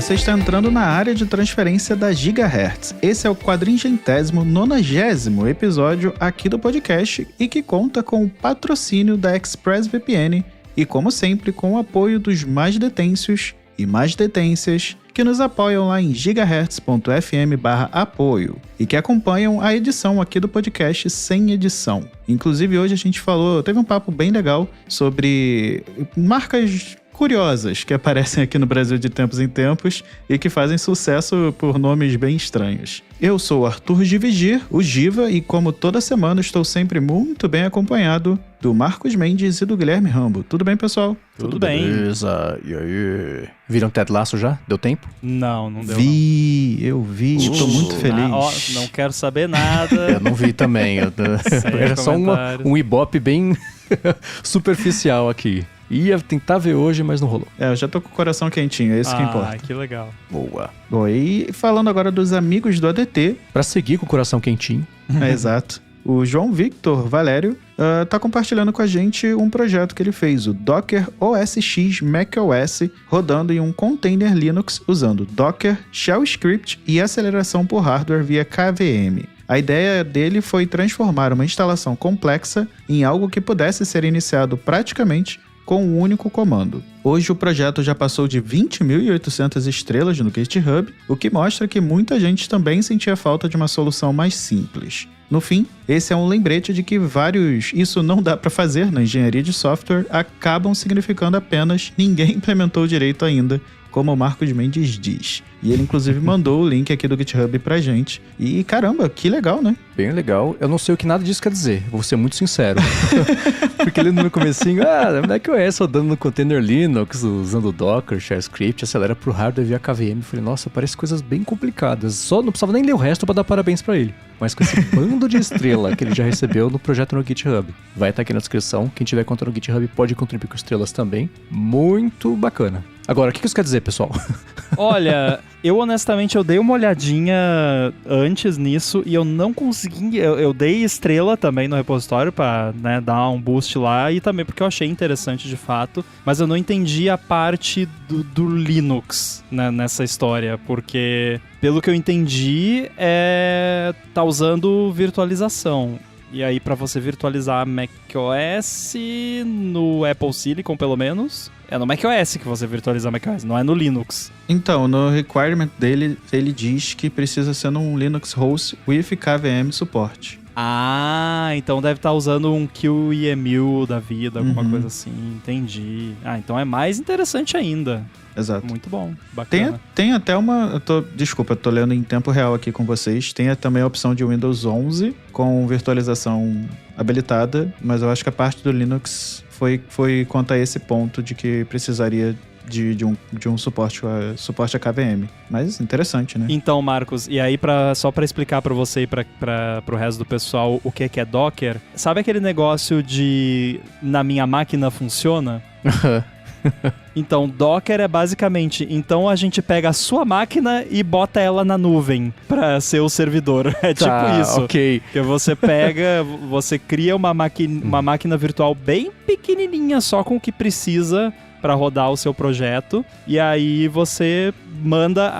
você está entrando na área de transferência da Gigahertz. Esse é o 490º episódio aqui do podcast e que conta com o patrocínio da ExpressVPN e, como sempre, com o apoio dos mais detêncios e mais detências que nos apoiam lá em gigahertz.fm/apoio e que acompanham a edição aqui do podcast sem edição. Inclusive, hoje a gente teve um papo bem legal sobre marcas curiosas que aparecem aqui no Brasil de tempos em tempos e que fazem sucesso por nomes bem estranhos. Eu sou o Arthur Givigir, o Giva, e como toda semana estou sempre muito bem acompanhado do Marcos Mendes e do Guilherme Rambo. Tudo bem, pessoal? Tudo bem. Beleza, e aí? Viram Ted Lasso já? Deu tempo? Não deu. Eu vi, estou muito feliz. Não quero saber nada. Eu não vi também. Era só um ibope bem superficial aqui. Ia tentar ver hoje, mas não rolou. Eu já tô com o coração quentinho, é isso que importa. Ah, que legal. Boa. Bom, e falando agora dos amigos do ADT... Pra seguir com o coração quentinho. Exato. O João Victor Valério tá compartilhando com a gente um projeto que ele fez, o Docker OS X macOS, rodando em um container Linux usando Docker, Shell Script e aceleração por hardware via KVM. A ideia dele foi transformar uma instalação complexa em algo que pudesse ser iniciado praticamente com um único comando. Hoje o projeto já passou de 20.800 estrelas no GitHub, o que mostra que muita gente também sentia falta de uma solução mais simples. No fim, esse é um lembrete de que isso não dá para fazer na engenharia de software, acabam significando apenas ninguém implementou direito ainda, como o Marcos Mendes diz. E ele, inclusive, mandou o link aqui do GitHub pra gente. E, caramba, que legal, né? Bem legal. Eu não sei o que nada disso quer dizer, vou ser muito sincero. Porque ali no meu comecinho, macOS rodando no container Linux, usando Docker, Shell Script, acelera pro hardware via KVM. Eu falei, nossa, parece coisas bem complicadas. Só não precisava nem ler o resto pra dar parabéns pra ele. Mas com esse bando de estrela que ele já recebeu no projeto no GitHub. Vai estar aqui na descrição. Quem tiver conta no GitHub pode contribuir com estrelas também. Muito bacana. Agora, o que isso quer dizer, pessoal? Olha, eu honestamente dei uma olhadinha antes nisso e eu não consegui. Eu dei estrela também no repositório pra dar um boost lá e também porque eu achei interessante de fato, mas eu não entendi a parte do Linux nessa história, porque pelo que eu entendi tá usando virtualização. E aí, para você virtualizar macOS no Apple Silicon, pelo menos, é no macOS que você virtualiza macOS, não é no Linux. Então, no requirement dele, ele diz que precisa ser num Linux host with KVM suporte. Ah, então deve estar usando um QEMU da vida, alguma coisa assim, entendi. Ah, então é mais interessante ainda. Exato. Muito bom, bacana. Tem até uma... Desculpa, eu tô lendo em tempo real aqui com vocês. Tem também a opção de Windows 11 com virtualização habilitada, mas eu acho que a parte do Linux foi quanto a esse ponto de que precisaria de um suporte a KVM. Mas interessante, né? Então, Marcos, e aí só pra explicar pra você e pro resto do pessoal o que é Docker, sabe aquele negócio de na minha máquina funciona? Então, Docker é basicamente... Então, a gente pega a sua máquina e bota ela na nuvem pra ser o servidor. É tipo isso. Ok. Que você cria uma máquina virtual bem pequenininha, só com o que precisa para rodar o seu projeto, e aí você manda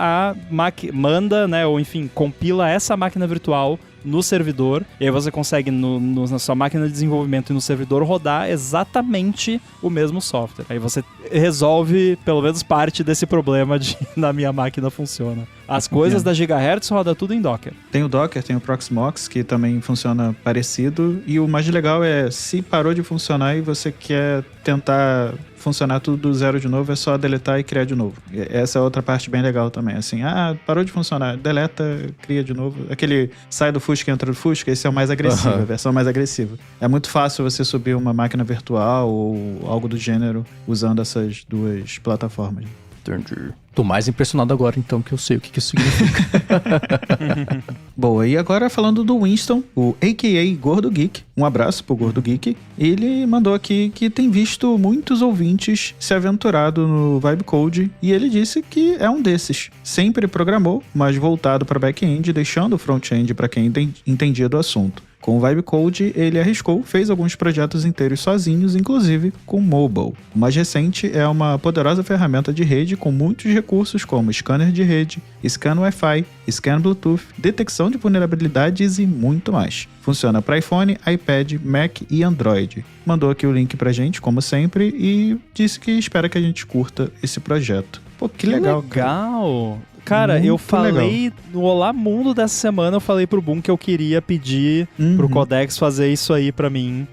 ou enfim, compila essa máquina virtual no servidor, e aí você consegue na sua máquina de desenvolvimento e no servidor rodar exatamente o mesmo software. Aí você resolve pelo menos parte desse problema de na minha máquina funciona. As coisas da Gigahertz roda tudo em Docker. Tem o Docker, tem o Proxmox, que também funciona parecido, e o mais legal é, se parou de funcionar e você quer tentar funcionar tudo do zero de novo, é só deletar e criar de novo. Essa é outra parte bem legal também, assim, parou de funcionar, deleta, cria de novo. Aquele sai do Fusca e entra do Fusca, esse é o mais agressivo, a versão mais agressiva. É muito fácil você subir uma máquina virtual ou algo do gênero usando essas duas plataformas. Entendi. Tô mais impressionado agora, então, que eu sei o que isso significa. Boa, e agora falando do Winston, o a.k.a. Gordo Geek, um abraço pro Gordo Geek, ele mandou aqui que tem visto muitos ouvintes se aventurado no Vibe Code, e ele disse que é um desses. Sempre programou, mas voltado para back-end, deixando o front-end para quem entendia do assunto. Com o Vibe Code, ele arriscou, fez alguns projetos inteiros sozinhos, inclusive com mobile. O mais recente é uma poderosa ferramenta de rede com muitos recursos como scanner de rede, scan Wi-Fi, scan Bluetooth, detecção de vulnerabilidades e muito mais. Funciona para iPhone, iPad, Mac e Android. Mandou aqui o link pra gente, como sempre, e disse que espera que a gente curta esse projeto. Pô, que legal. Cara, Muito eu falei legal. no Olá Mundo dessa semana, eu falei pro Boom que eu queria pedir pro Codex fazer isso aí pra mim.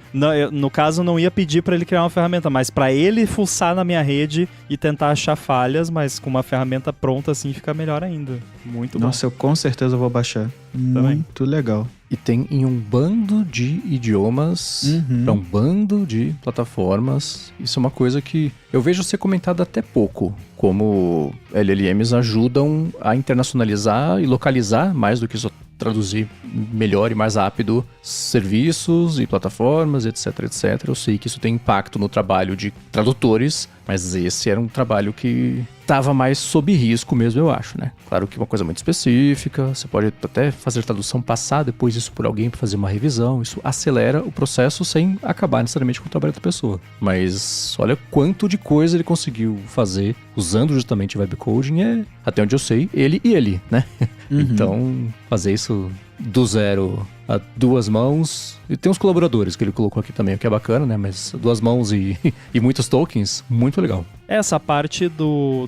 No caso, eu não ia pedir pra ele criar uma ferramenta, mas pra ele fuçar na minha rede e tentar achar falhas, mas com uma ferramenta pronta assim fica melhor ainda. Muito bom. Nossa, eu com certeza vou baixar. Muito legal. E tem em um bando de idiomas, para um bando de plataformas. Isso é uma coisa que eu vejo ser comentada até pouco. Como LLMs ajudam a internacionalizar e localizar, mais do que só traduzir melhor e mais rápido serviços e plataformas, etc, etc. Eu sei que isso tem impacto no trabalho de tradutores, mas esse era um trabalho que estava mais sob risco mesmo, eu acho, né? Claro que uma coisa muito específica, você pode até fazer tradução, passar depois isso por alguém para fazer uma revisão, isso acelera o processo sem acabar necessariamente com o trabalho da pessoa. Mas olha quanto de coisa ele conseguiu fazer usando justamente o Vibe Coding, até onde eu sei, ele, né? Então, fazer isso do zero a duas mãos. E tem uns colaboradores que ele colocou aqui também, o que é bacana, né? Mas duas mãos e muitos tokens, muito legal. Essa parte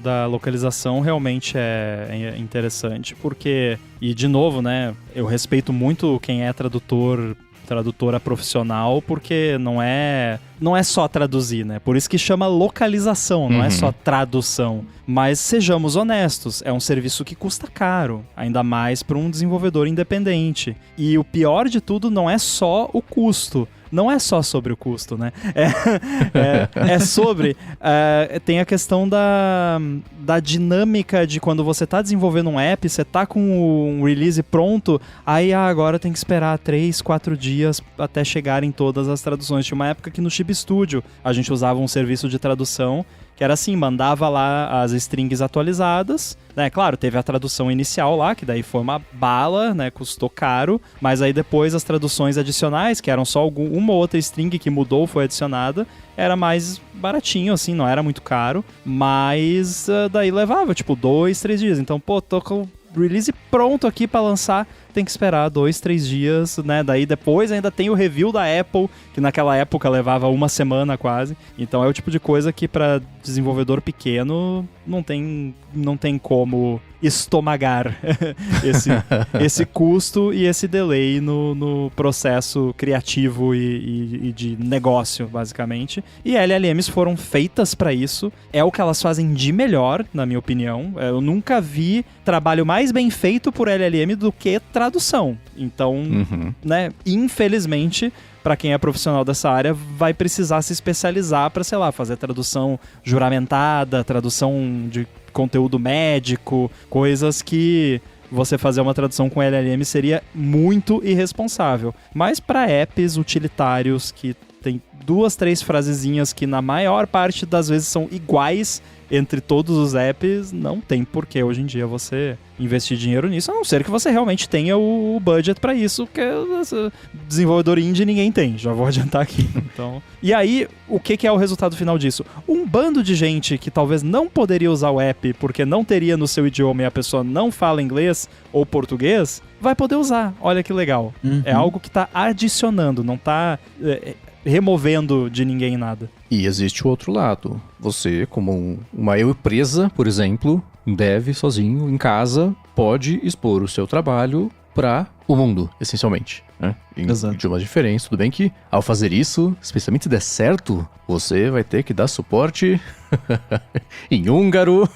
da localização realmente é interessante, porque, e de novo, né, eu respeito muito quem é tradutora profissional, porque não é só traduzir, né? Por isso que chama localização, não é só tradução. Mas sejamos honestos, é um serviço que custa caro, ainda mais para um desenvolvedor independente. E o pior de tudo não é só o custo. Não é só sobre o custo, né? É sobre... tem a questão da dinâmica de quando você tá desenvolvendo um app, você tá com um release pronto, aí agora tem que esperar 3, 4 dias até chegarem todas as traduções. Tinha uma época que no Chip Studio a gente usava um serviço de tradução que era assim, mandava lá as strings atualizadas, né? Claro, teve a tradução inicial lá, que daí foi uma bala, né? Custou caro, mas aí depois as traduções adicionais, que eram só uma ou outra string que mudou, foi adicionada, era mais baratinho, assim, não era muito caro, mas daí levava, tipo, 2, 3 dias. Então, pô, tô com o release pronto aqui pra lançar, tem que esperar 2, 3 dias, né? Daí depois ainda tem o review da Apple, que naquela época levava uma semana quase. Então é o tipo de coisa que para desenvolvedor pequeno não tem como estomagar esse custo e esse delay no processo criativo e de negócio, basicamente. E LLMs foram feitas para isso. É o que elas fazem de melhor, na minha opinião. Eu nunca vi trabalho mais bem feito por LLM do que tradução. Então, né, infelizmente, para quem é profissional dessa área, vai precisar se especializar para, sei lá, fazer tradução juramentada, tradução de conteúdo médico, coisas que você fazer uma tradução com LLM seria muito irresponsável. Mas para apps utilitários que tem 2, 3 frasezinhas que na maior parte das vezes são iguais entre todos os apps, não tem porquê hoje em dia você investir dinheiro nisso, a não ser que você realmente tenha o budget para isso, porque desenvolvedor indie ninguém tem, já vou adiantar aqui. Então, e aí, o que é o resultado final disso? Um bando de gente que talvez não poderia usar o app porque não teria no seu idioma e a pessoa não fala inglês ou português, vai poder usar. Olha que legal. É algo que está adicionando, não está removendo de ninguém nada. E existe o outro lado. Você, como uma empresa, por exemplo, um dev sozinho, em casa, pode expor o seu trabalho para o mundo, essencialmente, né? Em idiomas diferentes. Tudo bem que, ao fazer isso, especialmente se der certo, você vai ter que dar suporte em húngaro,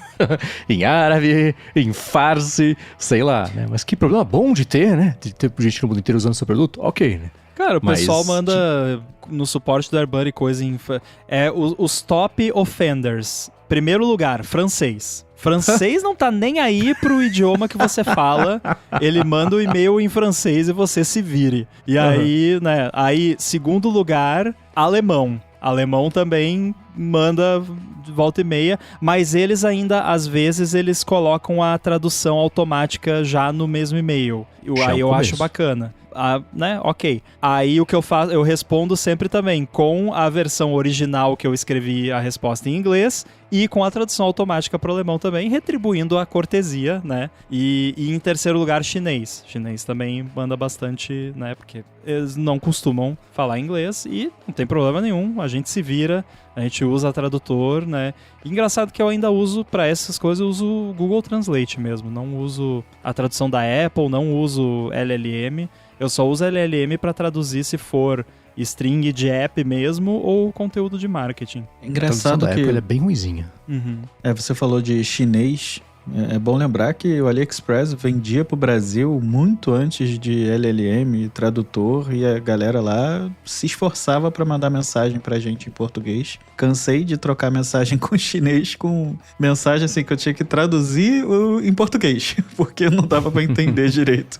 em árabe, em farsi, sei lá, né? Mas que problema bom de ter, né? De ter gente no mundo inteiro usando o seu produto? Ok, né? Cara, o pessoal manda no suporte do AirBuddy coisa em... os top offenders. Primeiro lugar, francês. Francês não tá nem aí pro idioma que você fala. Ele manda o e-mail em francês e você se vire. E aí, né? Aí, segundo lugar, alemão. Alemão também manda de volta e meia, mas eles ainda, às vezes, eles colocam a tradução automática já no mesmo e-mail. Aí eu acho bacana. né, ok. Aí o que eu faço, eu respondo sempre também com a versão original que eu escrevi a resposta em inglês e com a tradução automática para o alemão também, retribuindo a cortesia, né? E em terceiro lugar, chinês. Chinês também manda bastante, né? Porque eles não costumam falar inglês e não tem problema nenhum, a gente se vira, a gente usa tradutor, né? E engraçado que eu ainda uso, para essas coisas, eu uso o Google Translate mesmo, não uso a tradução da Apple, não uso LLM, eu só uso LLM para traduzir se for string de app mesmo ou conteúdo de marketing. Engraçado que... Apple é bem ruinzinha. Uhum. Você falou de chinês. É bom lembrar que o AliExpress vendia pro Brasil muito antes de LLM, tradutor, e a galera lá se esforçava para mandar mensagem pra gente em português. Cansei de trocar mensagem com chinês com mensagem assim que eu tinha que traduzir em português, porque não dava para entender direito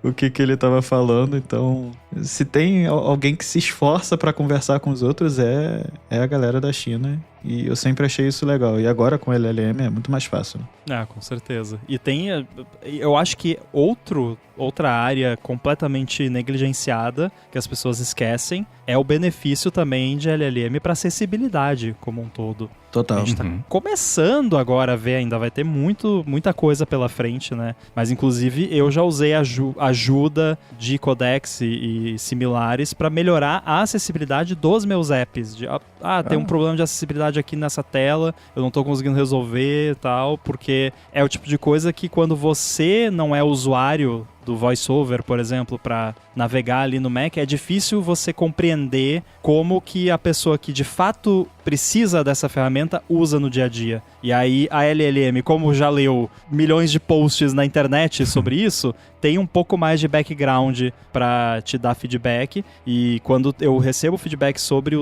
o que ele estava falando. Então, se tem alguém que se esforça para conversar com os outros, é a galera da China. E eu sempre achei isso legal. E agora com o LLM é muito mais fácil. Ah, com certeza. E tem, eu acho que outra área completamente negligenciada, que as pessoas esquecem, é o benefício também de LLM para acessibilidade como um todo. Total. A gente tá começando agora a ver, ainda vai ter muita coisa pela frente, né? Mas, inclusive, eu já usei ajuda de codecs e similares para melhorar a acessibilidade dos meus apps. Tem um problema de acessibilidade aqui nessa tela, eu não tô conseguindo resolver e tal, porque é o tipo de coisa que quando você não é usuário do VoiceOver, por exemplo, para navegar ali no Mac, é difícil você compreender como que a pessoa que de fato precisa dessa ferramenta usa no dia a dia. E aí a LLM, como já leu milhões de posts na internet sobre isso, tem um pouco mais de background para te dar feedback. E quando eu recebo feedback sobre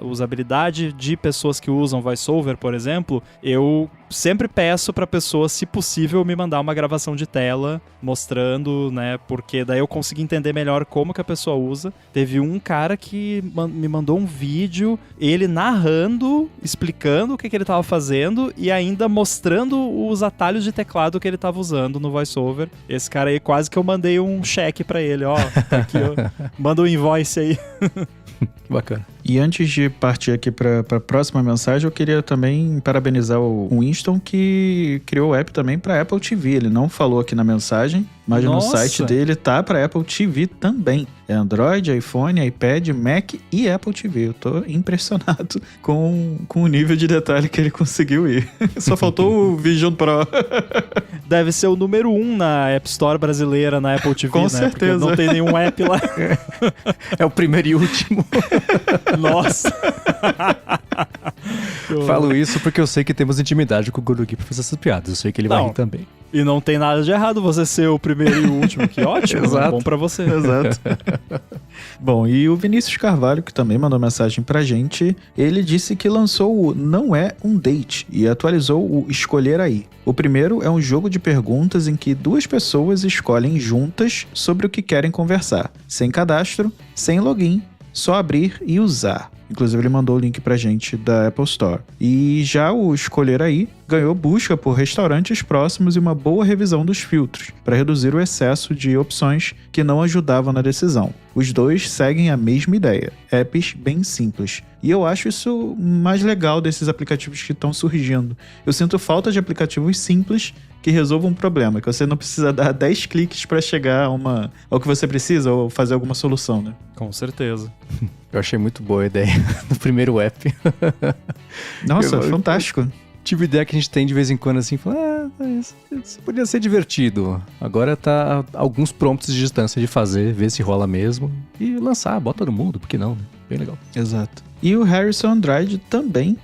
usabilidade de pessoas que usam VoiceOver, por exemplo, eu sempre peço para a pessoa, se possível, me mandar uma gravação de tela mostrando, né, porque daí eu consigo entender melhor como que a pessoa usa. Teve um cara que me mandou um vídeo, ele narrando, explicando o que ele estava fazendo e ainda mostrando os atalhos de teclado que ele estava usando no VoiceOver. Esse cara aí, quase que eu mandei um cheque para ele, ó, aqui, ó, manda um invoice aí. Que bacana. E antes de partir aqui para a próxima mensagem, eu queria também parabenizar o Winston, que criou o app também para Apple TV. Ele não falou aqui na mensagem, mas no site dele tá para Apple TV também. É Android, iPhone, iPad, Mac e Apple TV. Eu tô impressionado com o nível de detalhe que ele conseguiu ir. Só faltou o Vision Pro. Deve ser o número 1 na App Store brasileira, na Apple TV, com né? certeza. Porque não tem nenhum app lá. É o primeiro e último. Nossa! Falo isso porque eu sei que temos intimidade com o Guru Gui pra fazer essas piadas. Eu sei que ele vai rir também. E não tem nada de errado você ser o primeiro e o último, que ótimo, Exato. Bom pra você. Exato. Bom, e o Vinícius Carvalho, que também mandou mensagem pra gente, ele disse que lançou o Não É Um Date e atualizou o Escolher Aí. O primeiro é um jogo de perguntas em que duas pessoas escolhem juntas sobre o que querem conversar, sem cadastro, sem login, só abrir e usar. Inclusive ele mandou o link pra gente da Apple Store. E já o Escolher Aí ganhou busca por restaurantes próximos e uma boa revisão dos filtros, para reduzir o excesso de opções que não ajudavam na decisão. Os dois seguem a mesma ideia, apps bem simples. E eu acho isso mais legal desses aplicativos que estão surgindo. Eu sinto falta de aplicativos simples que resolvam um problema, que você não precisa dar 10 cliques para chegar ao que você precisa ou fazer alguma solução, né? Com certeza. Eu achei muito boa a ideia do primeiro app. Nossa, fantástico. Tive ideia que a gente tem de vez em quando assim, isso podia ser divertido. Agora tá alguns prompts de distância de fazer, ver se rola mesmo e lançar, bota no mundo, por que não, né? Bem legal. Exato. E o Harrison Andrade também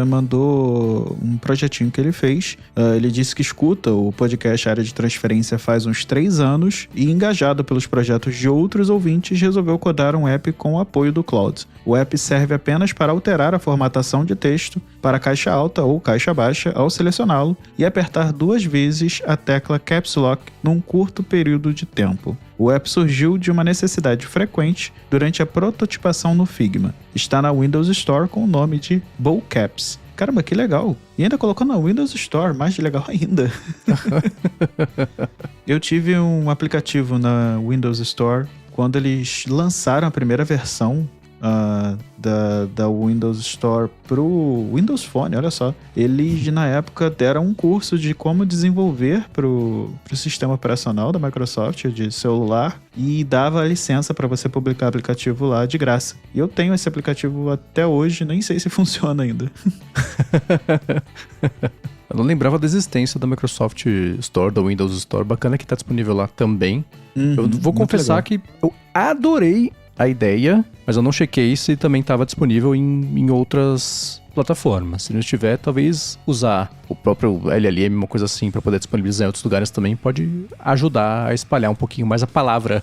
mandou um projetinho que ele fez. Ele disse que escuta o podcast Área de Transferência faz uns 3 anos e, engajado pelos projetos de outros ouvintes, resolveu codar um app com o apoio do Cloud. O app serve apenas para alterar a formatação de texto para caixa alta ou caixa baixa ao selecioná-lo e apertar 2 vezes a tecla Caps Lock num curto período de tempo. O app surgiu de uma necessidade frequente durante a prototipação no Figma. Está na Windows Store com o nome de Bowcaps. Caramba, que legal! E ainda colocou na Windows Store, mais legal ainda. Eu tive um aplicativo na Windows Store quando eles lançaram a primeira versão da Windows Store pro Windows Phone, olha só. Eles, na época, deram um curso de como desenvolver pro sistema operacional da Microsoft, de celular, e dava a licença para você publicar aplicativo lá de graça. E eu tenho esse aplicativo até hoje, nem sei se funciona ainda. Eu não lembrava da existência da Microsoft Store, da Windows Store. Bacana que tá disponível lá também. Eu vou confessar que eu adorei a ideia, mas eu não chequei se também estava disponível em outras plataformas. Se não estiver, talvez usar o próprio LLM, uma coisa assim, para poder disponibilizar em outros lugares também pode ajudar a espalhar um pouquinho mais a palavra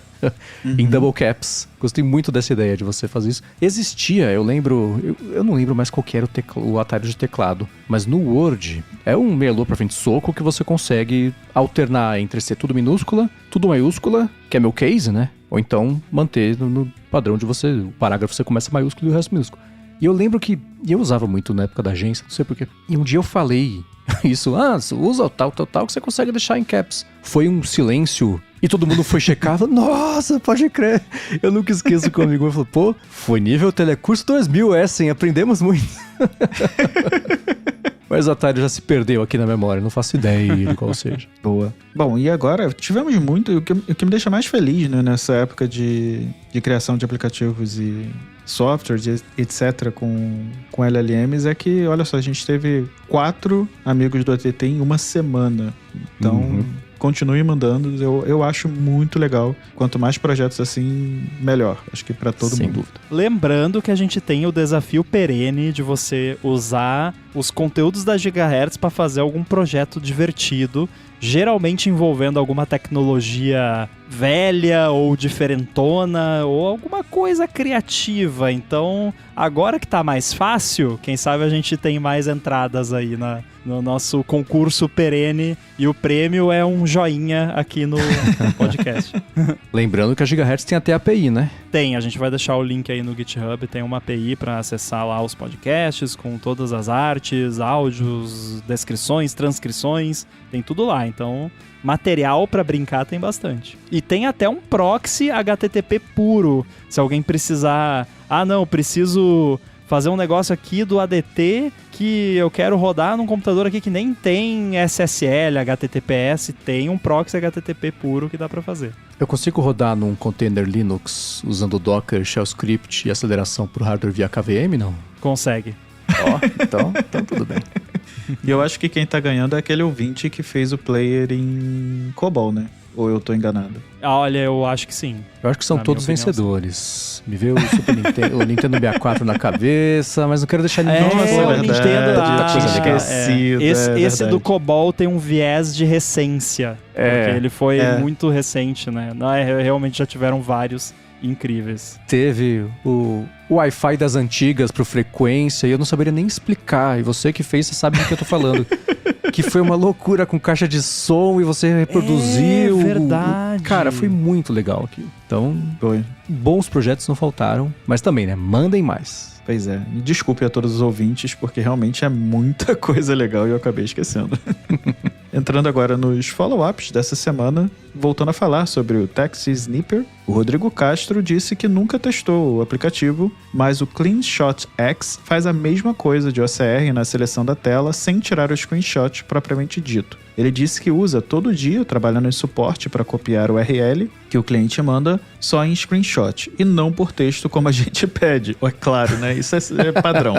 em double caps. Gostei muito dessa ideia de você fazer isso. Existia, eu lembro, eu não lembro mais qual que era o atalho de teclado, mas no Word é um meia lua pra frente soco que você consegue alternar entre ser tudo minúscula, tudo maiúscula, que é meu case, né? Ou então manter no padrão de você, o parágrafo você começa maiúsculo e o resto minúsculo. E eu lembro que eu usava muito na época da agência, não sei porquê. E um dia eu falei isso, usa o tal, que você consegue deixar em caps. Foi um silêncio e todo mundo foi checar, falou, nossa, pode crer. Eu nunca esqueço que o amigo falou, pô, foi nível Telecurso 2000 essa, hein? Aprendemos muito. Mas o atalho já se perdeu aqui na memória, não faço ideia de qual seja. Boa. Bom, e agora tivemos muito, o que me deixa mais feliz, né, nessa época de criação de aplicativos e softwares, etc., com LLMs, é que, olha só, a gente teve 4 amigos do ATT em uma semana. Então, continue mandando, eu acho muito legal. Quanto mais projetos assim, melhor. Acho que para todo mundo. Dúvida. Lembrando que a gente tem o desafio perene de você usar os conteúdos da Gigahertz para fazer algum projeto divertido, geralmente envolvendo alguma tecnologia velha ou diferentona ou alguma coisa criativa. Então, agora que tá mais fácil, quem sabe a gente tem mais entradas aí no nosso concurso perene, e o prêmio é um joinha aqui no podcast. Lembrando que a Gigahertz tem até API, né? Tem, a gente vai deixar o link aí no GitHub, tem uma API para acessar lá os podcasts com todas as artes, áudios, descrições, transcrições, tem tudo lá. Então, material para brincar tem bastante. E tem até um proxy HTTP puro, se alguém precisar, preciso fazer um negócio aqui do ADT que eu quero rodar num computador aqui que nem tem SSL, HTTPS, tem um proxy HTTP puro que dá para fazer. Eu consigo rodar num container Linux usando Docker, Shell Script e aceleração por hardware via KVM, não? Consegue. Então tudo bem. E eu acho que quem tá ganhando é aquele ouvinte que fez o player em COBOL, né? Ou eu tô enganado? Olha, eu acho que sim. Eu acho que são todos vencedores. Me veio o Nintendo 64 na cabeça, mas não quero deixar ninguém... o Nintendo... tinha esquecido. Esse do COBOL tem um viés de recência. Porque ele foi muito recente, né? Realmente já tiveram vários incríveis. Teve o Wi-Fi das antigas pro frequência e eu não saberia nem explicar. E você que fez, você sabe do que eu tô falando. Que foi uma loucura com caixa de som e você reproduziu. É verdade. Cara, foi muito legal aqui. Então, bons projetos não faltaram. Mas também, né? Mandem mais. Pois é. Me desculpe a todos os ouvintes, porque realmente é muita coisa legal e eu acabei esquecendo. Entrando agora nos follow-ups dessa semana, voltando a falar sobre o Taxi Snipper, o Rodrigo Castro disse que nunca testou o aplicativo, mas o CleanShot X faz a mesma coisa de OCR na seleção da tela sem tirar o screenshot propriamente dito. Ele disse que usa todo dia, trabalhando em suporte, para copiar o URL que o cliente manda só em screenshot e não por texto como a gente pede. É claro, né? Isso é padrão.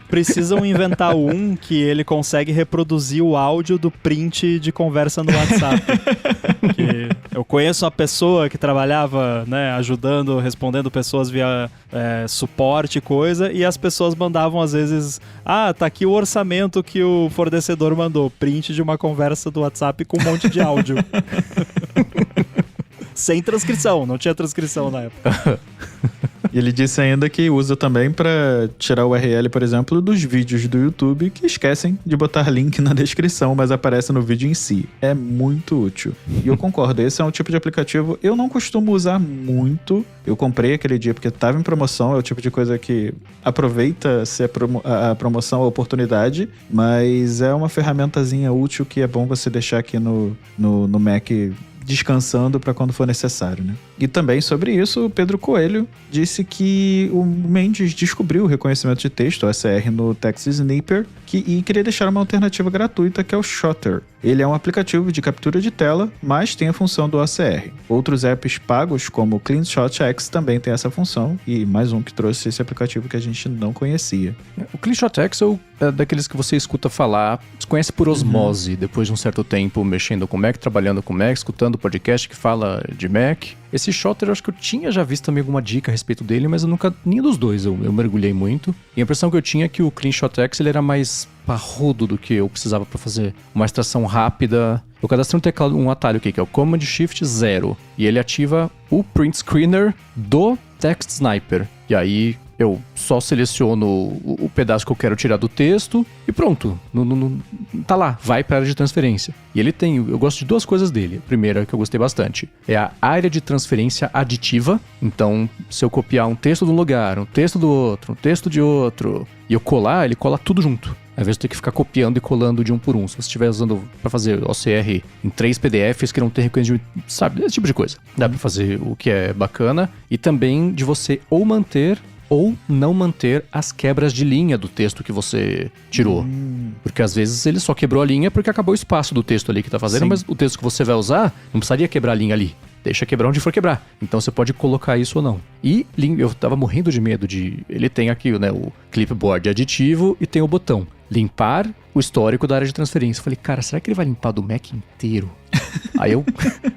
Precisam inventar um que ele consegue reproduzir o áudio do print de conversa no WhatsApp. Que eu conheço uma pessoa que trabalhava, né, ajudando, respondendo pessoas via suporte e coisa, e as pessoas mandavam às vezes, tá aqui o orçamento que o fornecedor mandou, print de uma conversa do WhatsApp com um monte de áudio. Sem transcrição, não tinha transcrição na época. E ele disse ainda que usa também para tirar o URL, por exemplo, dos vídeos do YouTube que esquecem de botar link na descrição, mas aparece no vídeo em si. É muito útil. E eu concordo, esse é um tipo de aplicativo eu não costumo usar muito. Eu comprei aquele dia porque estava em promoção, é o tipo de coisa que aproveita se a promoção, a oportunidade, mas é uma ferramentazinha útil que é bom você deixar aqui no Mac descansando para quando for necessário, né? E também sobre isso, o Pedro Coelho disse que o Mendes descobriu o reconhecimento de texto, OSR, no Text Sniper, e queria deixar uma alternativa gratuita, que é o Shotter. Ele é um aplicativo de captura de tela, mas tem a função do OCR. Outros apps pagos, como o CleanShot X, também tem essa função, e mais um que trouxe esse aplicativo que a gente não conhecia. O CleanShot X é daqueles que você escuta falar, conhece por osmose, depois de um certo tempo mexendo com Mac, trabalhando com Mac, escutando podcast que fala de Mac. Esse Shotter, eu acho que eu tinha já visto também alguma dica a respeito dele, mas eu nunca, nenhum dos dois eu mergulhei muito. E a impressão que eu tinha é que o CleanShot X ele era mais parrudo do que eu precisava para fazer uma extração rápida. Eu cadastrei um teclado, um atalho aqui, que é o Command Shift 0, e ele ativa o Print Screener do Text Sniper. E aí eu só seleciono o pedaço que eu quero tirar do texto e pronto. Tá lá, vai para a área de transferência. E ele tem, eu gosto de duas coisas dele. A primeira, que eu gostei bastante, é a área de transferência aditiva. Então, se eu copiar um texto de um lugar, um texto do outro, um texto de outro, e eu colar, ele cola tudo junto. Ao invés de ter que ficar copiando e colando de um por um. Se você estiver usando para fazer OCR em 3 PDFs que não tem reconhecimento, sabe? Esse tipo de coisa. Dá para fazer o que é bacana. E também de você ou manter ou não manter as quebras de linha do texto que você tirou. Porque às vezes ele só quebrou a linha porque acabou o espaço do texto ali que tá fazendo, mas o texto que você vai usar não precisaria quebrar a linha ali. Deixa quebrar onde for quebrar. Então você pode colocar isso ou não. E eu tava morrendo de medo de... Ele tem aqui, né, o clipboard aditivo e tem o botão limpar o histórico da área de transferência. Eu falei, cara, será que ele vai limpar do Mac inteiro? Aí eu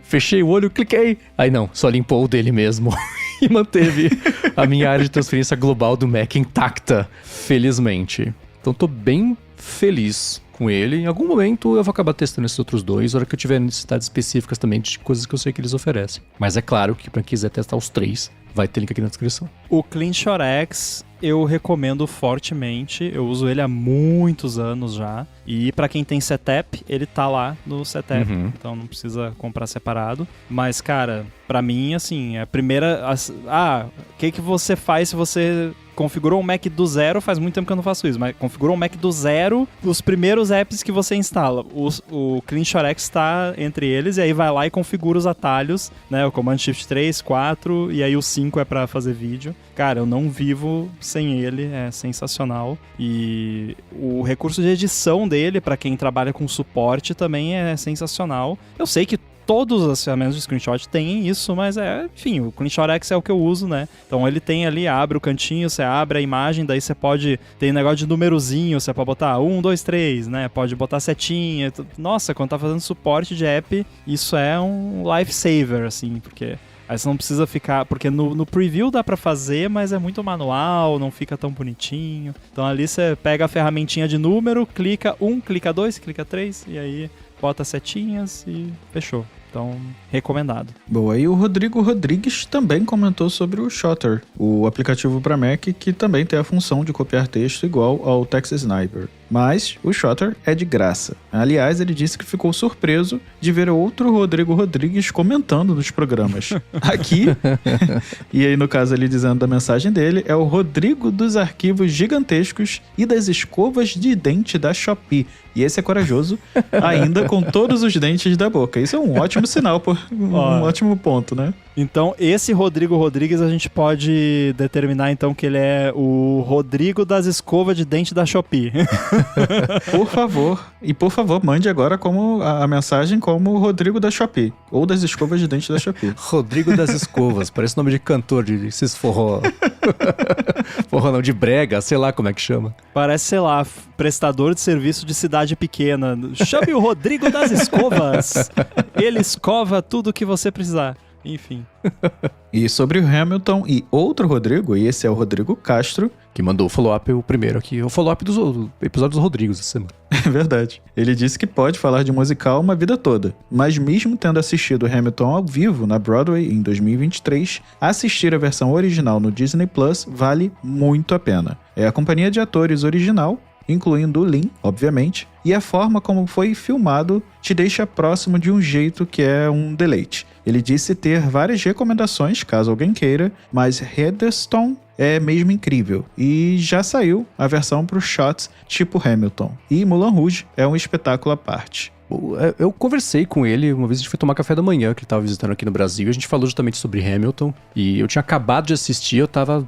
fechei o olho, cliquei. Aí não, só limpou o dele mesmo. E manteve a minha área de transferência global do Mac intacta, felizmente. Então tô bem feliz com ele. Em algum momento eu vou acabar testando esses outros dois, na hora que eu tiver necessidades específicas também de coisas que eu sei que eles oferecem. Mas é claro que pra quem quiser testar os três, vai ter link aqui na descrição. O CleanShot X eu recomendo fortemente, eu uso ele há muitos anos já, e pra quem tem setup, ele tá lá no setup, então não precisa comprar separado, mas cara, pra mim assim, a primeira, o que você faz se você configurou um Mac do zero? Faz muito tempo que eu não faço isso, mas configurou um Mac do zero, os primeiros apps que você instala, o CleanShot X tá entre eles, e aí vai lá e configura os atalhos, né, o Command Shift 3, 4, e aí o 5 é pra fazer vídeo. Cara, eu não vivo sem ele, é sensacional. E o recurso de edição dele, pra quem trabalha com suporte, também é sensacional. Eu sei que todas as ferramentas de screenshot têm isso, mas enfim, o CleanShot X é o que eu uso, né? Então ele tem ali, abre o cantinho, você abre a imagem, daí você pode, tem um negócio de númerozinho, você pode botar 1, 2, 3, né? Pode botar setinha. Nossa, quando tá fazendo suporte de app, isso é um lifesaver, assim, porque aí você não precisa ficar... Porque no preview dá pra fazer, mas é muito manual, não fica tão bonitinho. Então ali você pega a ferramentinha de número, clica 1, clica 2, clica 3, e aí bota setinhas e fechou. Então, recomendado. Boa, e o Rodrigo Rodrigues também comentou sobre o Shotter, o aplicativo para Mac que também tem a função de copiar texto igual ao Text Sniper. Mas o Shotter é de graça. Aliás, ele disse que ficou surpreso de ver outro Rodrigo Rodrigues comentando nos programas. Aqui, e aí no caso ele dizendo da mensagem dele, é o Rodrigo dos arquivos gigantescos e das escovas de dente da Shopee. E esse é corajoso, ainda com todos os dentes da boca. Isso é um ótimo sinal, um ótimo ponto, né? Então, esse Rodrigo Rodrigues a gente pode determinar então que ele é o Rodrigo das escovas de dente da Shopee. Por favor, mande agora como a mensagem como o Rodrigo da Shopee, ou das escovas de dente da Shopee. Rodrigo das escovas, parece nome de cantor de esses forró. Forró não, de brega, sei lá como é que chama. Parece, sei lá, prestador de serviço de cidade pequena. Chame o Rodrigo das escovas. Ele escova tudo o que você precisar. Enfim. E sobre o Hamilton e outro Rodrigo, e esse é o Rodrigo Castro, que mandou o follow-up, o primeiro aqui, o follow-up do episódio dos Rodrigos essa semana. É verdade. Ele disse que pode falar de musical uma vida toda, mas mesmo tendo assistido Hamilton ao vivo na Broadway em 2023, assistir a versão original no Disney Plus vale muito a pena. É a companhia de atores original, incluindo o Lin, obviamente, e a forma como foi filmado te deixa próximo de um jeito que é um deleite. Ele disse ter várias recomendações, caso alguém queira, mas Heatherstone é mesmo incrível, e já saiu a versão para os shots tipo Hamilton. E Moulin Rouge é um espetáculo à parte. Eu conversei com ele, uma vez a gente foi tomar café da manhã, que ele tava visitando aqui no Brasil, e a gente falou justamente sobre Hamilton, e eu tinha acabado de assistir, eu tava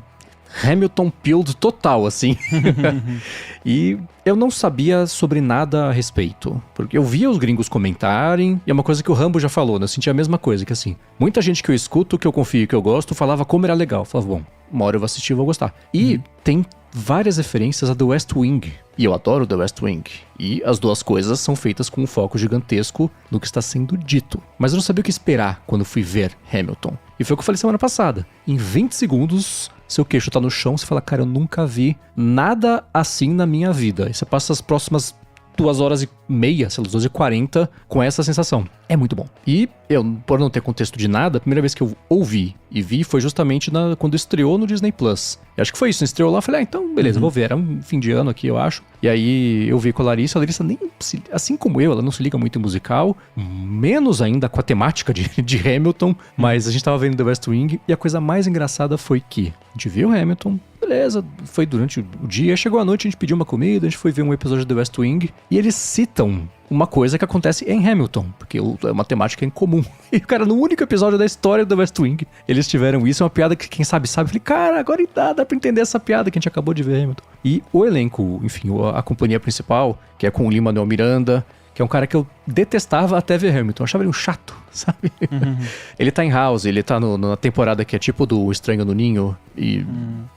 Hamilton pilled total, assim. E eu não sabia sobre nada a respeito, porque eu via os gringos comentarem, e é uma coisa que o Rambo já falou, né? Eu senti a mesma coisa, que assim, muita gente que eu escuto, que eu confio, que eu gosto, falava como era legal. Eu falava, bom, uma hora eu vou assistir e vou gostar. E tem várias referências a The West Wing, e eu adoro The West Wing. E as duas coisas são feitas com um foco gigantesco no que está sendo dito. Mas eu não sabia o que esperar quando fui ver Hamilton. E foi o que eu falei semana passada. Em 20 segundos, seu queixo tá no chão, você fala, cara, eu nunca vi nada assim na minha vida. E você passa as próximas 2h30, sei lá, 2h40, com essa sensação. É muito bom. E eu, por não ter contexto de nada, a primeira vez que eu ouvi e vi foi justamente quando estreou no Disney Plus. Eu acho que foi isso, estreou lá, eu falei, então beleza, vou ver. Era um fim de ano aqui, eu acho. E aí eu vi com a Larissa nem, assim como eu, ela não se liga muito em musical, menos ainda com a temática de Hamilton, mas a gente tava vendo The West Wing, e a coisa mais engraçada foi que a gente viu Hamilton, beleza, foi durante o dia, chegou a noite, a gente pediu uma comida, a gente foi ver um episódio de The West Wing, e eles citam uma coisa que acontece em Hamilton, porque é uma temática em comum. E, cara, no único episódio da história do The West Wing, eles tiveram isso, é uma piada que quem sabe. Eu falei, cara, agora dá pra entender essa piada que a gente acabou de ver Hamilton. E o elenco, enfim, a companhia principal, que é com o Lin-Manuel Miranda, que é um cara que eu detestava até ver Hamilton. Eu achava ele um chato, sabe? Ele tá em House, ele tá na temporada que é tipo do Estranho no Ninho. E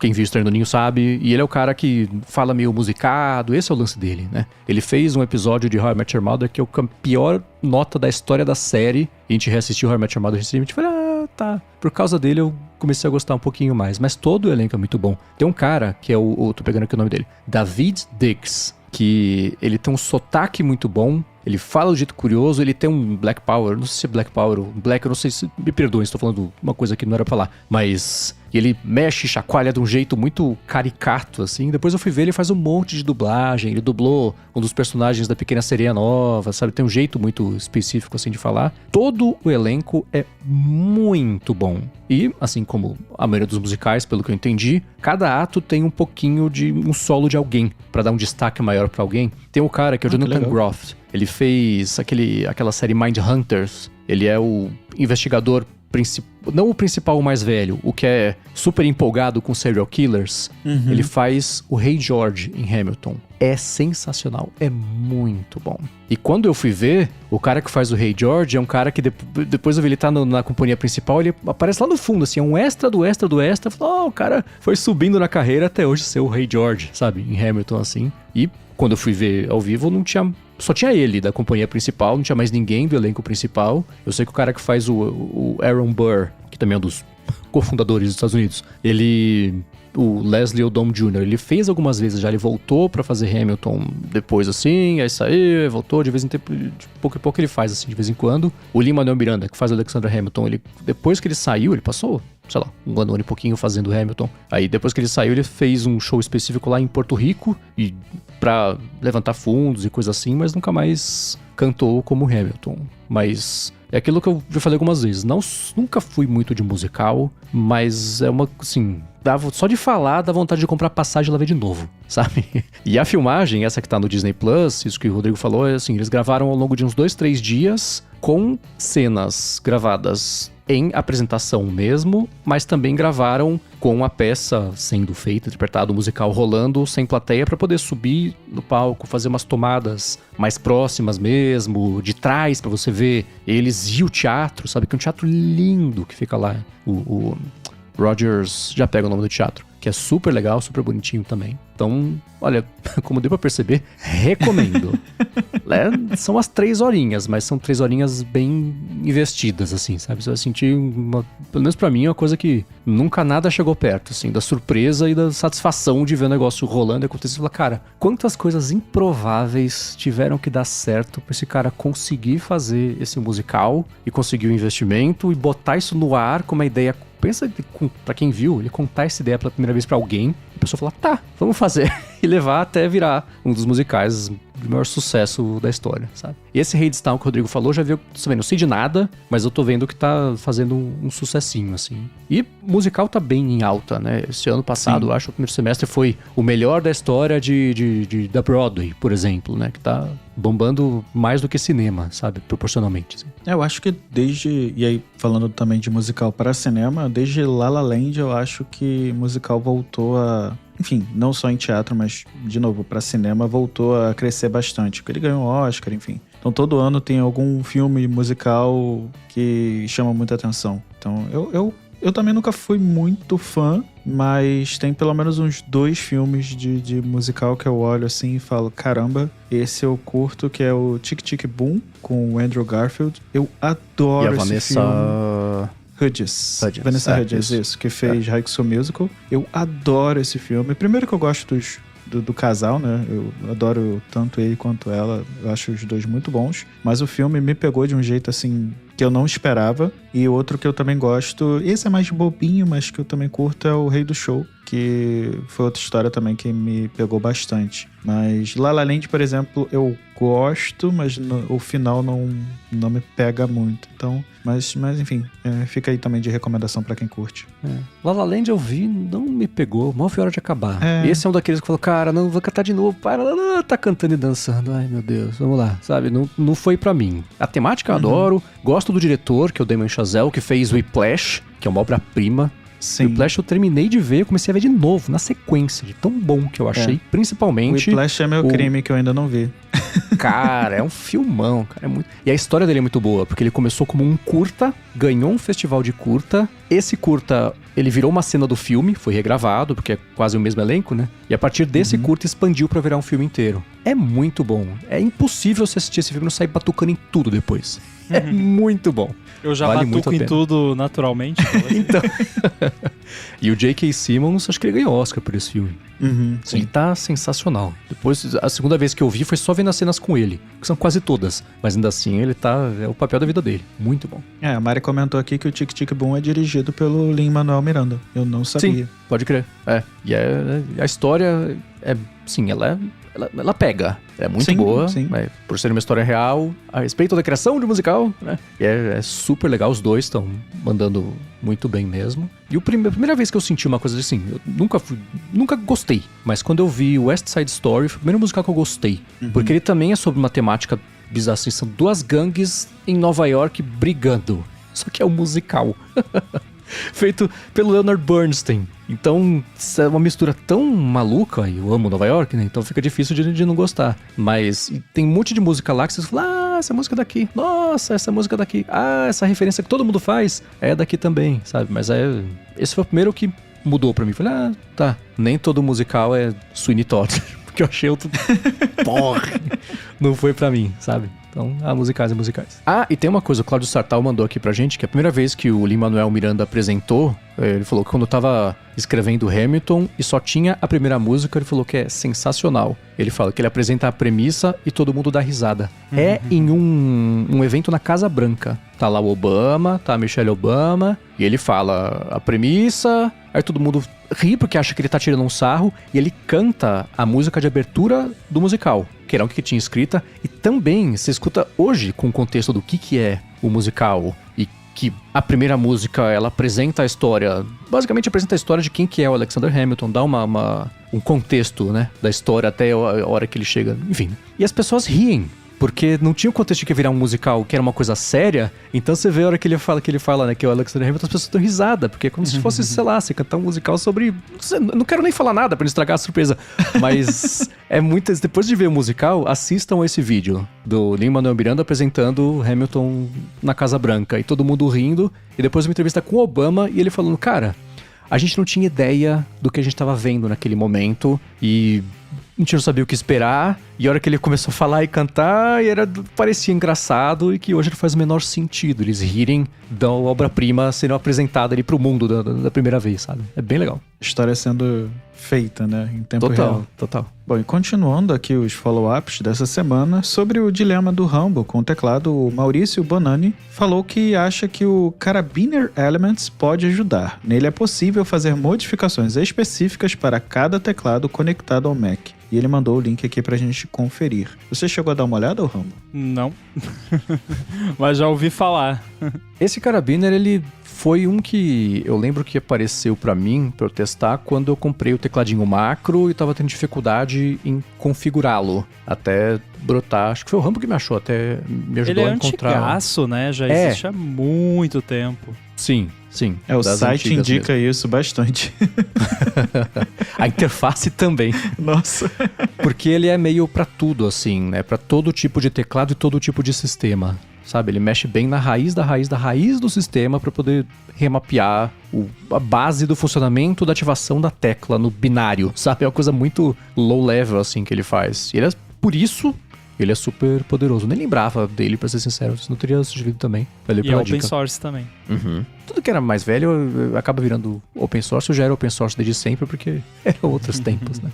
quem viu Estranho no Ninho sabe. E ele é o cara que fala meio musicado. Esse é o lance dele, né? Ele fez um episódio de How I Met Your Mother que é a pior nota da história da série. E a gente reassistiu How I Met Your Mother recentemente e falei, tá. Por causa dele eu comecei a gostar um pouquinho mais. Mas todo o elenco é muito bom. Tem um cara que é tô pegando aqui o nome dele. David Diggs. Que ele tem um sotaque muito bom, ele fala de jeito curioso, ele tem um Black Power, não sei se é Black Power ou Black, eu não sei se, me perdoem, estou falando uma coisa que não era pra falar, mas ele mexe, chacoalha de um jeito muito caricato, assim. Depois eu fui ver, ele faz um monte de dublagem, ele dublou um dos personagens da Pequena Sereia Nova, sabe, tem um jeito muito específico, assim, de falar. Todo o elenco é muito bom. E, assim como a maioria dos musicais, pelo que eu entendi, cada ato tem um pouquinho de um solo de alguém, pra dar um destaque maior pra alguém. Tem o cara que é o Jonathan Groff, ele fez aquela série Mindhunters, ele é o investigador não o principal, o mais velho, o que é super empolgado com serial killers. Ele faz o Rei George em Hamilton. É sensacional, é muito bom. E quando eu fui ver, o cara que faz o Rei George é um cara que depois eu vi ele tá na companhia principal, ele aparece lá no fundo, assim, é um extra do extra do extra. O cara foi subindo na carreira até hoje ser o Rei George, sabe, em Hamilton, assim. E quando eu fui ver ao vivo, só tinha ele da companhia principal, não tinha mais ninguém do elenco principal. Eu sei que o cara que faz o Aaron Burr, que também é um dos cofundadores dos Estados Unidos, o Leslie Odom Jr., ele fez algumas vezes já, ele voltou pra fazer Hamilton depois, assim, aí saiu, voltou, de vez em tempo, de pouco em pouco ele faz, assim, de vez em quando. O Lin-Manuel Miranda, que faz o Alexander Hamilton, depois que ele saiu, ele passou, sei lá, um ano e pouquinho fazendo Hamilton. Aí depois que ele saiu, ele fez um show específico lá em Porto Rico, e pra levantar fundos e coisa assim, mas nunca mais cantou como Hamilton. Mas é aquilo que eu já falei algumas vezes, nunca fui muito de musical, mas é uma, assim, só de falar dá vontade de comprar passagem e lá ver de novo, sabe? E a filmagem, essa que tá no Disney Plus, isso que o Rodrigo falou, é assim, eles gravaram ao longo de uns 2-3 dias com cenas gravadas em apresentação mesmo, mas também gravaram com a peça sendo feita, interpretado, o musical rolando sem plateia para poder subir no palco, fazer umas tomadas mais próximas mesmo, de trás para você ver eles e o teatro, sabe? Que é um teatro lindo que fica lá. O Rogers já pega o nome do teatro, que é super legal, super bonitinho também. Então, olha, como deu pra perceber, recomendo. São as 3 horinhas, mas são 3 horinhas bem investidas, assim, sabe? Você vai sentir, pelo menos pra mim, uma coisa que nunca nada chegou perto, assim, da surpresa e da satisfação de ver o negócio rolando e acontecer. Você fala, cara, quantas coisas improváveis tiveram que dar certo pra esse cara conseguir fazer esse musical e conseguir o investimento e botar isso no ar com uma ideia. Pensa, pra quem viu, ele contar essa ideia pela primeira vez pra alguém, a pessoa falar, tá, vamos fazer, e levar até virar um dos musicais de maior sucesso da história, sabe? Esse Hadestown que o Rodrigo falou, já viu, não sei de nada, mas eu tô vendo que tá fazendo um sucessinho, assim. E musical tá bem em alta, né? Esse ano passado, eu acho que o primeiro semestre foi o melhor da história da Broadway, por exemplo, né? Que tá bombando mais do que cinema, sabe? Proporcionalmente. Assim. Eu acho que e aí falando também de musical para cinema, desde La La Land eu acho que musical voltou a... Enfim, não só em teatro, mas, de novo, para cinema voltou a crescer bastante. Porque ele ganhou um Oscar, enfim. Então todo ano tem algum filme musical que chama muita atenção. Então eu também nunca fui muito fã, mas tem pelo menos uns 2 filmes de musical que eu olho assim e falo, caramba, esse eu curto, que é o Tic Tic Boom, com o Andrew Garfield. Eu adoro esse filme. Hudgens. Vanessa Hudgens, isso, que fez High School Musical. Eu adoro esse filme. Primeiro que eu gosto do casal, né? Eu adoro tanto ele quanto ela. Eu acho os dois muito bons. Mas o filme me pegou de um jeito, assim, que eu não esperava. E outro que eu também gosto, esse é mais bobinho, mas que eu também curto, é o Rei do Show, que foi outra história também que me pegou bastante. Mas La La Land, por exemplo, eu gosto, mas o final não me pega muito. Então, mas enfim, fica aí também de recomendação pra quem curte. La La Land eu vi, não me pegou, mal vi a hora de acabar. Esse é um daqueles que falou, cara, não vou cantar de novo, para, tá cantando e dançando, ai meu Deus, vamos lá, sabe, não foi pra mim. A temática eu adoro, gosto do diretor, que é o Damien Chazelle, que fez Whiplash, que é uma obra-prima. Sim. Whiplash eu terminei de ver, comecei a ver de novo, na sequência, de tão bom que eu achei, principalmente... Whiplash é meu crime que eu ainda não vi. Cara, é um filmão, cara, é muito... E a história dele é muito boa, porque ele começou como um curta, ganhou um festival de curta, esse curta, ele virou uma cena do filme, foi regravado, porque é quase o mesmo elenco, né? E a partir desse curta expandiu pra virar um filme inteiro. É muito bom, é impossível você assistir esse filme e não sair batucando em tudo depois. É muito bom. Eu já batuco em tudo naturalmente. Então. E o J.K. Simmons, acho que ele ganhou Oscar por esse filme. Ele tá sensacional. Depois, a segunda vez que eu vi foi só vendo as cenas com ele, que são quase todas. Mas ainda assim, ele tá... É o papel da vida dele. Muito bom. A Mari comentou aqui que o Tic Tic Boom é dirigido pelo Lin-Manuel Miranda. Eu não sabia. Sim, pode crer. E a história sim, ela pega. É muito boa, por ser uma história real, a respeito da criação de musical, né? E é super legal, os dois estão mandando muito bem mesmo. E a primeira vez que eu senti uma coisa assim, eu nunca gostei, mas quando eu vi West Side Story, foi o primeiro musical que eu gostei. Porque ele também é sobre uma temática bizarra, assim, são 2 gangues em Nova York brigando. Só que é um musical. Feito pelo Leonard Bernstein. Então, é uma mistura tão maluca, e eu amo Nova York, né? Então fica difícil de não gostar. Mas tem um monte de música lá que vocês falam, essa música daqui, nossa, essa música daqui, essa referência que todo mundo faz é daqui também, sabe? Mas esse foi o primeiro que mudou pra mim. Falei, tá, nem todo musical é Sweeney Todd, porque eu achei outro... Porra! Não foi pra mim, sabe? Então, musicais e musicais. E tem uma coisa, o Cláudio Sartal mandou aqui pra gente, que a primeira vez que o Lin-Manuel Miranda apresentou, ele falou que quando eu tava escrevendo Hamilton e só tinha a primeira música, ele falou que é sensacional. Ele fala que ele apresenta a premissa e todo mundo dá risada. É em um evento na Casa Branca. Tá lá o Obama, tá a Michelle Obama, e ele fala a premissa, aí todo mundo ri porque acha que ele tá tirando um sarro, e ele canta a música de abertura do musical, que era o que tinha escrita, e também se escuta hoje com o contexto do que é o musical, e que a primeira música, ela apresenta a história, basicamente apresenta a história de quem que é o Alexander Hamilton, dá um contexto, né, da história até a hora que ele chega, enfim. E as pessoas riem, porque não tinha o contexto de que ia virar um musical, que era uma coisa séria. Então você vê a hora que ele fala, né, que é o Alexander Hamilton, as pessoas dão risada, porque é como se fosse, sei lá, você cantar um musical sobre... Não quero nem falar nada pra não estragar a surpresa, mas depois de ver o musical, assistam esse vídeo do Lin-Manuel Miranda apresentando Hamilton na Casa Branca, e todo mundo rindo, e depois uma entrevista com o Obama, e ele falando, cara, a gente não tinha ideia do que a gente tava vendo naquele momento, e... a gente não sabia o que esperar, e a hora que ele começou a falar e cantar, parecia engraçado, e que hoje faz o menor sentido eles rirem da obra-prima sendo apresentada ali pro mundo da primeira vez, sabe? É bem legal. História sendo feita, né? Em tempo real. Total. Bom, e continuando aqui os follow-ups dessa semana, sobre o dilema do Rumble com o teclado, o Maurício Bonani falou que acha que o Carabiner Elements pode ajudar. Nele é possível fazer modificações específicas para cada teclado conectado ao Mac. Mac. E ele mandou o link aqui pra gente conferir. Você chegou a dar uma olhada, Rambo? Não. Mas já ouvi falar. Esse carabiner, ele foi um que eu lembro que apareceu pra mim, pra eu testar, quando eu comprei o tecladinho macro e tava tendo dificuldade em configurá-lo. Até brotar, acho que foi o Rambo que me achou, até me ajudou a encontrar. Ele é antigaço, né? Já existe há muito tempo. Sim. O site indica mesmo. Isso bastante. A interface também. Nossa. Porque ele é meio pra tudo, assim, né? Pra todo tipo de teclado e todo tipo de sistema. Sabe, ele mexe bem na raiz do sistema para poder remapear a base do funcionamento da ativação da tecla no binário, sabe? É uma coisa muito low level, assim, que ele faz. E por isso, ele é super poderoso. Nem lembrava dele, pra ser sincero, senão eu teria sugerido também. Valeu e pela é open dica. Source também. Uhum. Tudo que era mais velho acaba virando open source. Eu já era open source desde sempre, porque eram outros tempos, né?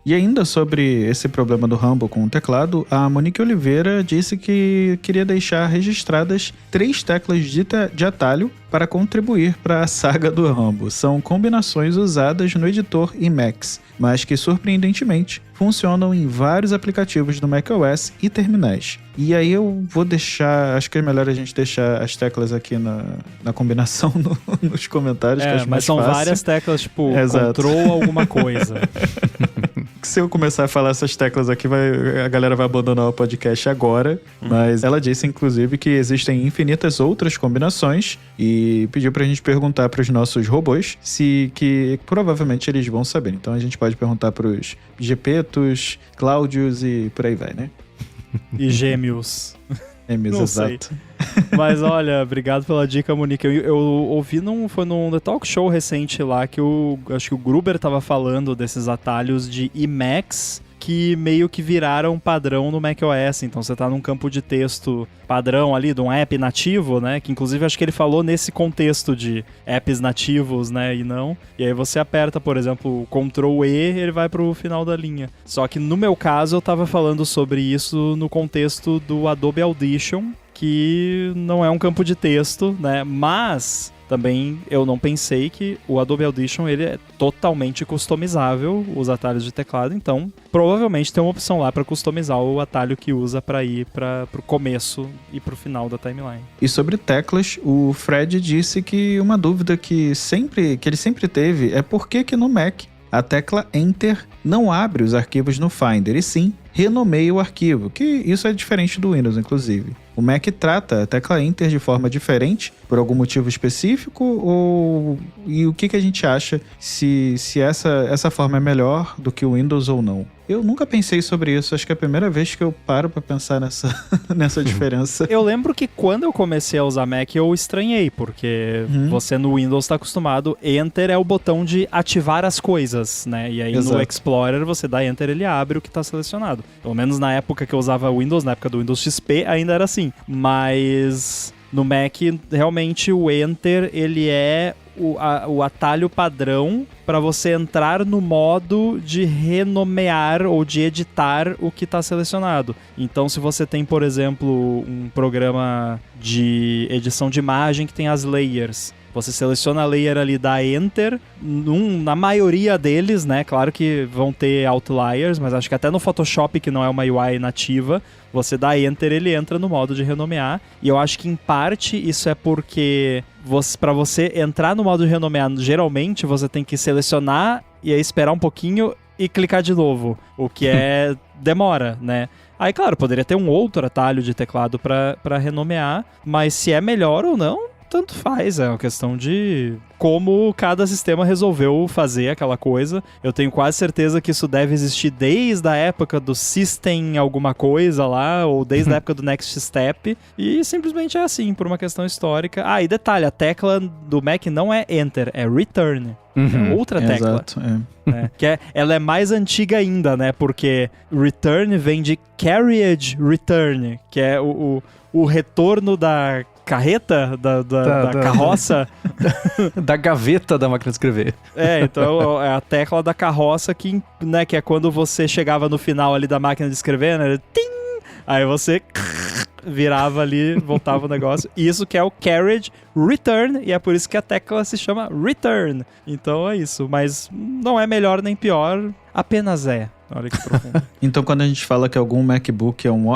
E ainda sobre esse problema do Rambo com o teclado, a Monique Oliveira disse que queria deixar registradas 3 teclas de atalho para contribuir para a saga do Rambo. São combinações usadas no editor Emacs, mas que surpreendentemente funcionam em vários aplicativos do macOS e terminais. E aí eu vou deixar, acho que é melhor a gente deixar as teclas aqui na combinação nos comentários, que acho mas mais são fácil. Várias teclas, tipo, Exato. Ctrl alguma coisa. Se eu começar a falar essas teclas aqui, a galera vai abandonar o podcast agora. Mas ela disse, inclusive, que existem infinitas outras combinações e pediu pra gente perguntar pros nossos robôs que provavelmente eles vão saber. Então a gente pode perguntar pros Gepetos, Cláudios e por aí vai, né? E Gêmeos. Gêmeos, exato. Mas olha, obrigado pela dica, Monique. Eu ouvi foi num The Talk Show recente lá que acho que o Gruber tava falando desses atalhos de Emacs que meio que viraram padrão no macOS. Então você tá num campo de texto padrão ali de um app nativo, né? Que inclusive acho que ele falou nesse contexto de apps nativos, né? E não. E aí você aperta, por exemplo, o Ctrl E, ele vai pro final da linha. Só que no meu caso eu tava falando sobre isso no contexto do Adobe Audition, que não é um campo de texto, né? Mas também eu não pensei que o Adobe Audition ele é totalmente customizável, os atalhos de teclado, então provavelmente tem uma opção lá para customizar o atalho que usa para ir para o começo e para o final da timeline. E sobre teclas, o Fred disse que uma dúvida que ele sempre teve é por que no Mac a tecla Enter não abre os arquivos no Finder, e sim renomeia o arquivo, que isso é diferente do Windows, inclusive. O Mac trata a tecla Enter de forma diferente, por algum motivo específico, e o que a gente acha se essa forma é melhor do que o Windows ou não? Eu nunca pensei sobre isso, acho que é a primeira vez que eu paro pra pensar nessa diferença. Eu lembro que quando eu comecei a usar Mac, eu estranhei, porque você no Windows tá acostumado, Enter é o botão de ativar as coisas, né? E aí no Explorer você dá Enter, ele abre o que tá selecionado. Pelo menos na época que eu usava Windows, na época do Windows XP, ainda era assim. Mas no Mac, realmente o Enter, ele é o atalho padrão para você entrar no modo de renomear ou de editar o que está selecionado. Então, se você tem, por exemplo, um programa de edição de imagem que tem as layers, você seleciona a layer ali, dá Enter, na maioria deles, né? Claro que vão ter outliers, mas acho que até no Photoshop, que não é uma UI nativa, você dá Enter, ele entra no modo de renomear. E eu acho que, em parte, isso é porque para você entrar no modo de renomear, geralmente, você tem que selecionar e aí esperar um pouquinho e clicar de novo, o que demora, né? Aí, claro, poderia ter um outro atalho de teclado para renomear, mas se é melhor ou não, tanto faz, é uma questão de como cada sistema resolveu fazer aquela coisa. Eu tenho quase certeza que isso deve existir desde a época do System alguma coisa lá, ou desde a época do Next Step, e simplesmente é assim, por uma questão histórica. Ah, e detalhe, a tecla do Mac não é Enter, é Return. É outra tecla. Exato, né? Ela é mais antiga ainda, né? Porque Return vem de Carriage Return, que é o retorno da carreta, da carroça. Da gaveta da máquina de escrever. Então é a tecla da carroça que é quando você chegava no final ali da máquina de escrever, né? Tim! Aí você virava ali, voltava o negócio. Isso que é o Carriage Return, e é por isso que a tecla se chama Return. Então é isso, mas não é melhor nem pior. Apenas é. Olha que profundo. Então, quando a gente fala que algum MacBook é uma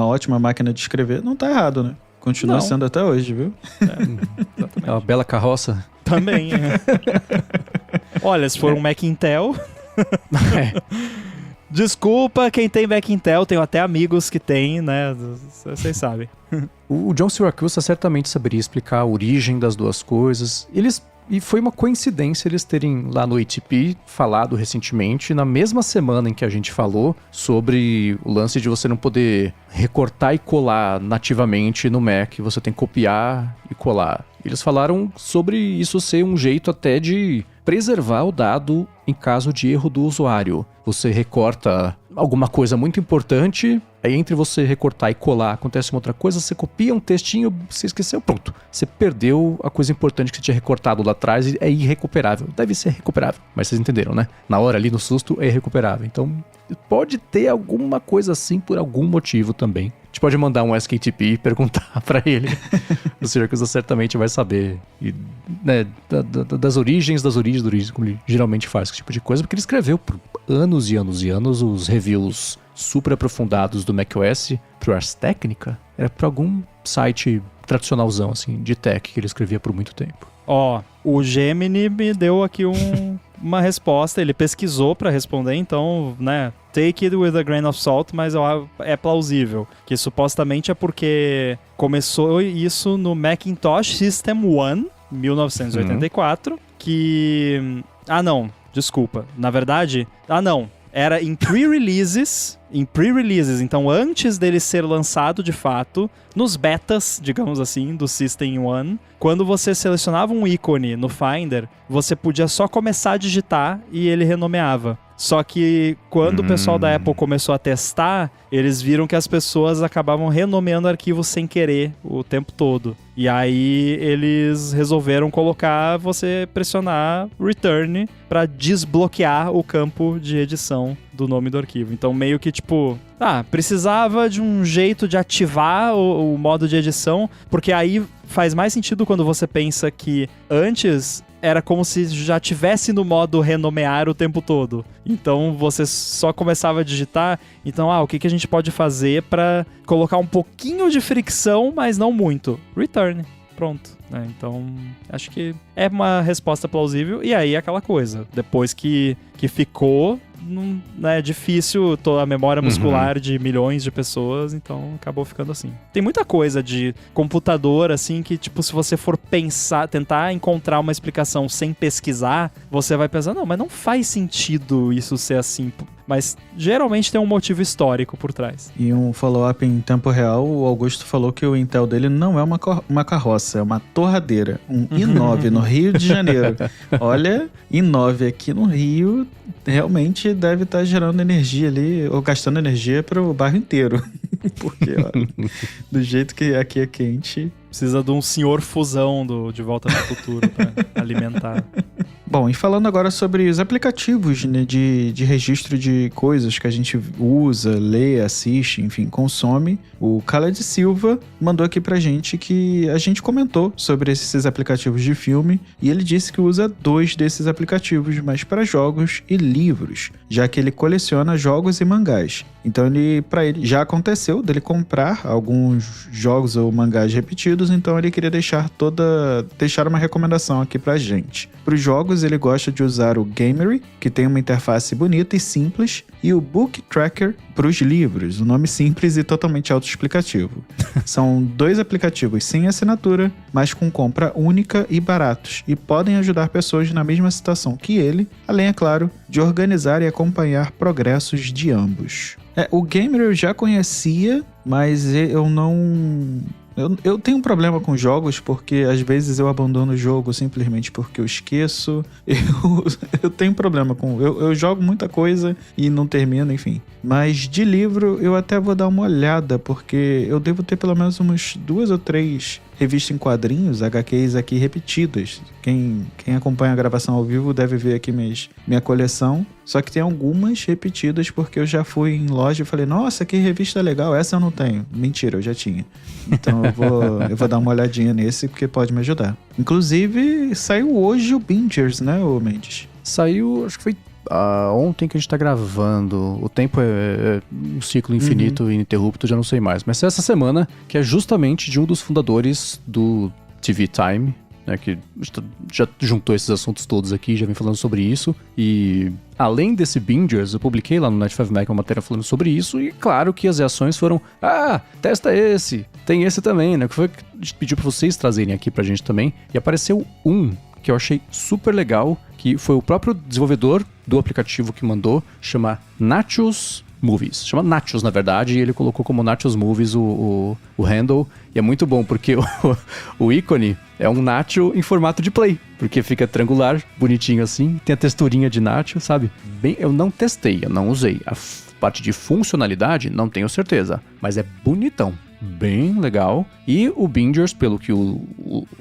ótima máquina de escrever, não tá errado, né? Continua sendo até hoje, viu? É uma bela carroça. Também. Olha, se for um Mac Intel... Desculpa quem tem Mac Intel, tenho até amigos que tem, né? Vocês sabem. O John Siracusa certamente saberia explicar a origem das duas coisas. E foi uma coincidência eles terem lá no ATP falado recentemente, na mesma semana em que a gente falou sobre o lance de você não poder recortar e colar nativamente no Mac, você tem que copiar e colar. Eles falaram sobre isso ser um jeito até de preservar o dado em caso de erro do usuário. Você recorta alguma coisa muito importante, aí entre você recortar e colar acontece uma outra coisa, você copia um textinho, você esqueceu, pronto. Você perdeu a coisa importante que você tinha recortado lá atrás e é irrecuperável. Deve ser recuperável, mas vocês entenderam, né? Na hora ali, no susto, é irrecuperável. Então, pode ter alguma coisa assim por algum motivo também. A gente pode mandar um SKTP e perguntar pra ele. O Siracusa certamente vai saber. E, né, das origens, como ele geralmente faz esse tipo de coisa, porque ele escreveu por anos e anos e anos os reviews super aprofundados do macOS pro Ars Technica. Era pra algum site tradicionalzão, assim, de tech que ele escrevia por muito tempo. Ó, o Gemini me deu aqui uma resposta, ele pesquisou pra responder, então, né, take it with a grain of salt, mas é plausível, que supostamente é porque começou isso no Macintosh System 1, 1984, que... desculpa, na verdade, era em pre-releases, então antes dele ser lançado de fato, nos betas, digamos assim, do System 1, quando você selecionava um ícone no Finder, você podia só começar a digitar e ele renomeava. Só que quando o pessoal da Apple começou a testar, eles viram que as pessoas acabavam renomeando arquivos sem querer o tempo todo. E aí eles resolveram colocar você pressionar return para desbloquear o campo de edição do nome do arquivo. Então meio que tipo, precisava de um jeito de ativar o modo de edição, porque aí faz mais sentido quando você pensa que antes era como se já tivesse no modo renomear o tempo todo. Então você só começava a digitar. Então, o que a gente pode fazer para colocar um pouquinho de fricção, mas não muito? Return. Pronto. Então, acho que é uma resposta plausível. E aí, aquela coisa. Depois que ficou... é difícil toda a memória muscular de milhões de pessoas, então acabou ficando assim. Tem muita coisa de computador, assim, que, tipo, se você for tentar encontrar uma explicação sem pesquisar, você vai pensar, mas não faz sentido isso ser assim. Mas geralmente tem um motivo histórico por trás. E um follow-up em tempo real, o Augusto falou que o Intel dele não é uma carroça, é uma torradeira. Um i9 no Rio de Janeiro. Olha, i9 aqui no Rio realmente deve estar gerando energia ali, ou gastando energia para o bairro inteiro. Porque, do jeito que aqui é quente... Precisa de um senhor fusão De Volta para o Futuro para alimentar. Bom, e falando agora sobre os aplicativos, né, de registro de coisas que a gente usa, lê, assiste, enfim, consome, o Khaled Silva mandou aqui pra gente que a gente comentou sobre esses aplicativos de filme e ele disse que usa 2 desses aplicativos, mas para jogos e livros, já que ele coleciona jogos e mangás. Então, para ele já aconteceu dele comprar alguns jogos ou mangás repetidos, então ele queria deixar uma recomendação aqui pra gente. Para os jogos, ele gosta de usar o Gamery, que tem uma interface bonita e simples, e o Book Tracker para os livros, um nome simples e totalmente autoexplicativo. São 2 aplicativos sem assinatura, mas com compra única e baratos, e podem ajudar pessoas na mesma situação que ele, além, é claro, de organizar e acompanhar progressos de ambos. O Gamery eu já conhecia, mas eu não... Eu tenho um problema com jogos porque às vezes eu abandono o jogo simplesmente porque eu esqueço. Eu tenho problema com... Eu jogo muita coisa e não termino, enfim. Mas de livro eu até vou dar uma olhada porque eu devo ter pelo menos umas 2 ou 3 revistas em quadrinhos, HQs aqui repetidas. Quem acompanha a gravação ao vivo deve ver aqui minha coleção. Só que tem algumas repetidas porque eu já fui em loja e falei, nossa, que revista legal, essa eu não tenho. Mentira, eu já tinha. Então eu vou dar uma olhadinha nesse porque pode me ajudar. Inclusive, saiu hoje o Bingers, né, ô Mendes? Saiu, acho que foi Ontem que a gente tá gravando, o tempo é um ciclo infinito e ininterrupto, já não sei mais. Mas essa semana, que é justamente de um dos fundadores do TV Time, né, que já juntou esses assuntos todos aqui, já vem falando sobre isso. E além desse Bingers, eu publiquei lá no Net5Mac uma matéria falando sobre isso. E claro que as reações foram: testa esse, tem esse também, né? Que foi que a gente pediu pra vocês trazerem aqui pra gente também. E apareceu um que eu achei super legal, que foi o próprio desenvolvedor do aplicativo que mandou, chama Nachos Movies. Chama Nachos, na verdade, e ele colocou como Nachos Movies o handle. E é muito bom, porque o ícone é um nacho em formato de play, porque fica triangular, bonitinho assim, tem a texturinha de nacho, sabe? Eu não testei, eu não usei. A parte de funcionalidade, não tenho certeza, mas é bonitão. Bem legal. E o Bingers, pelo que o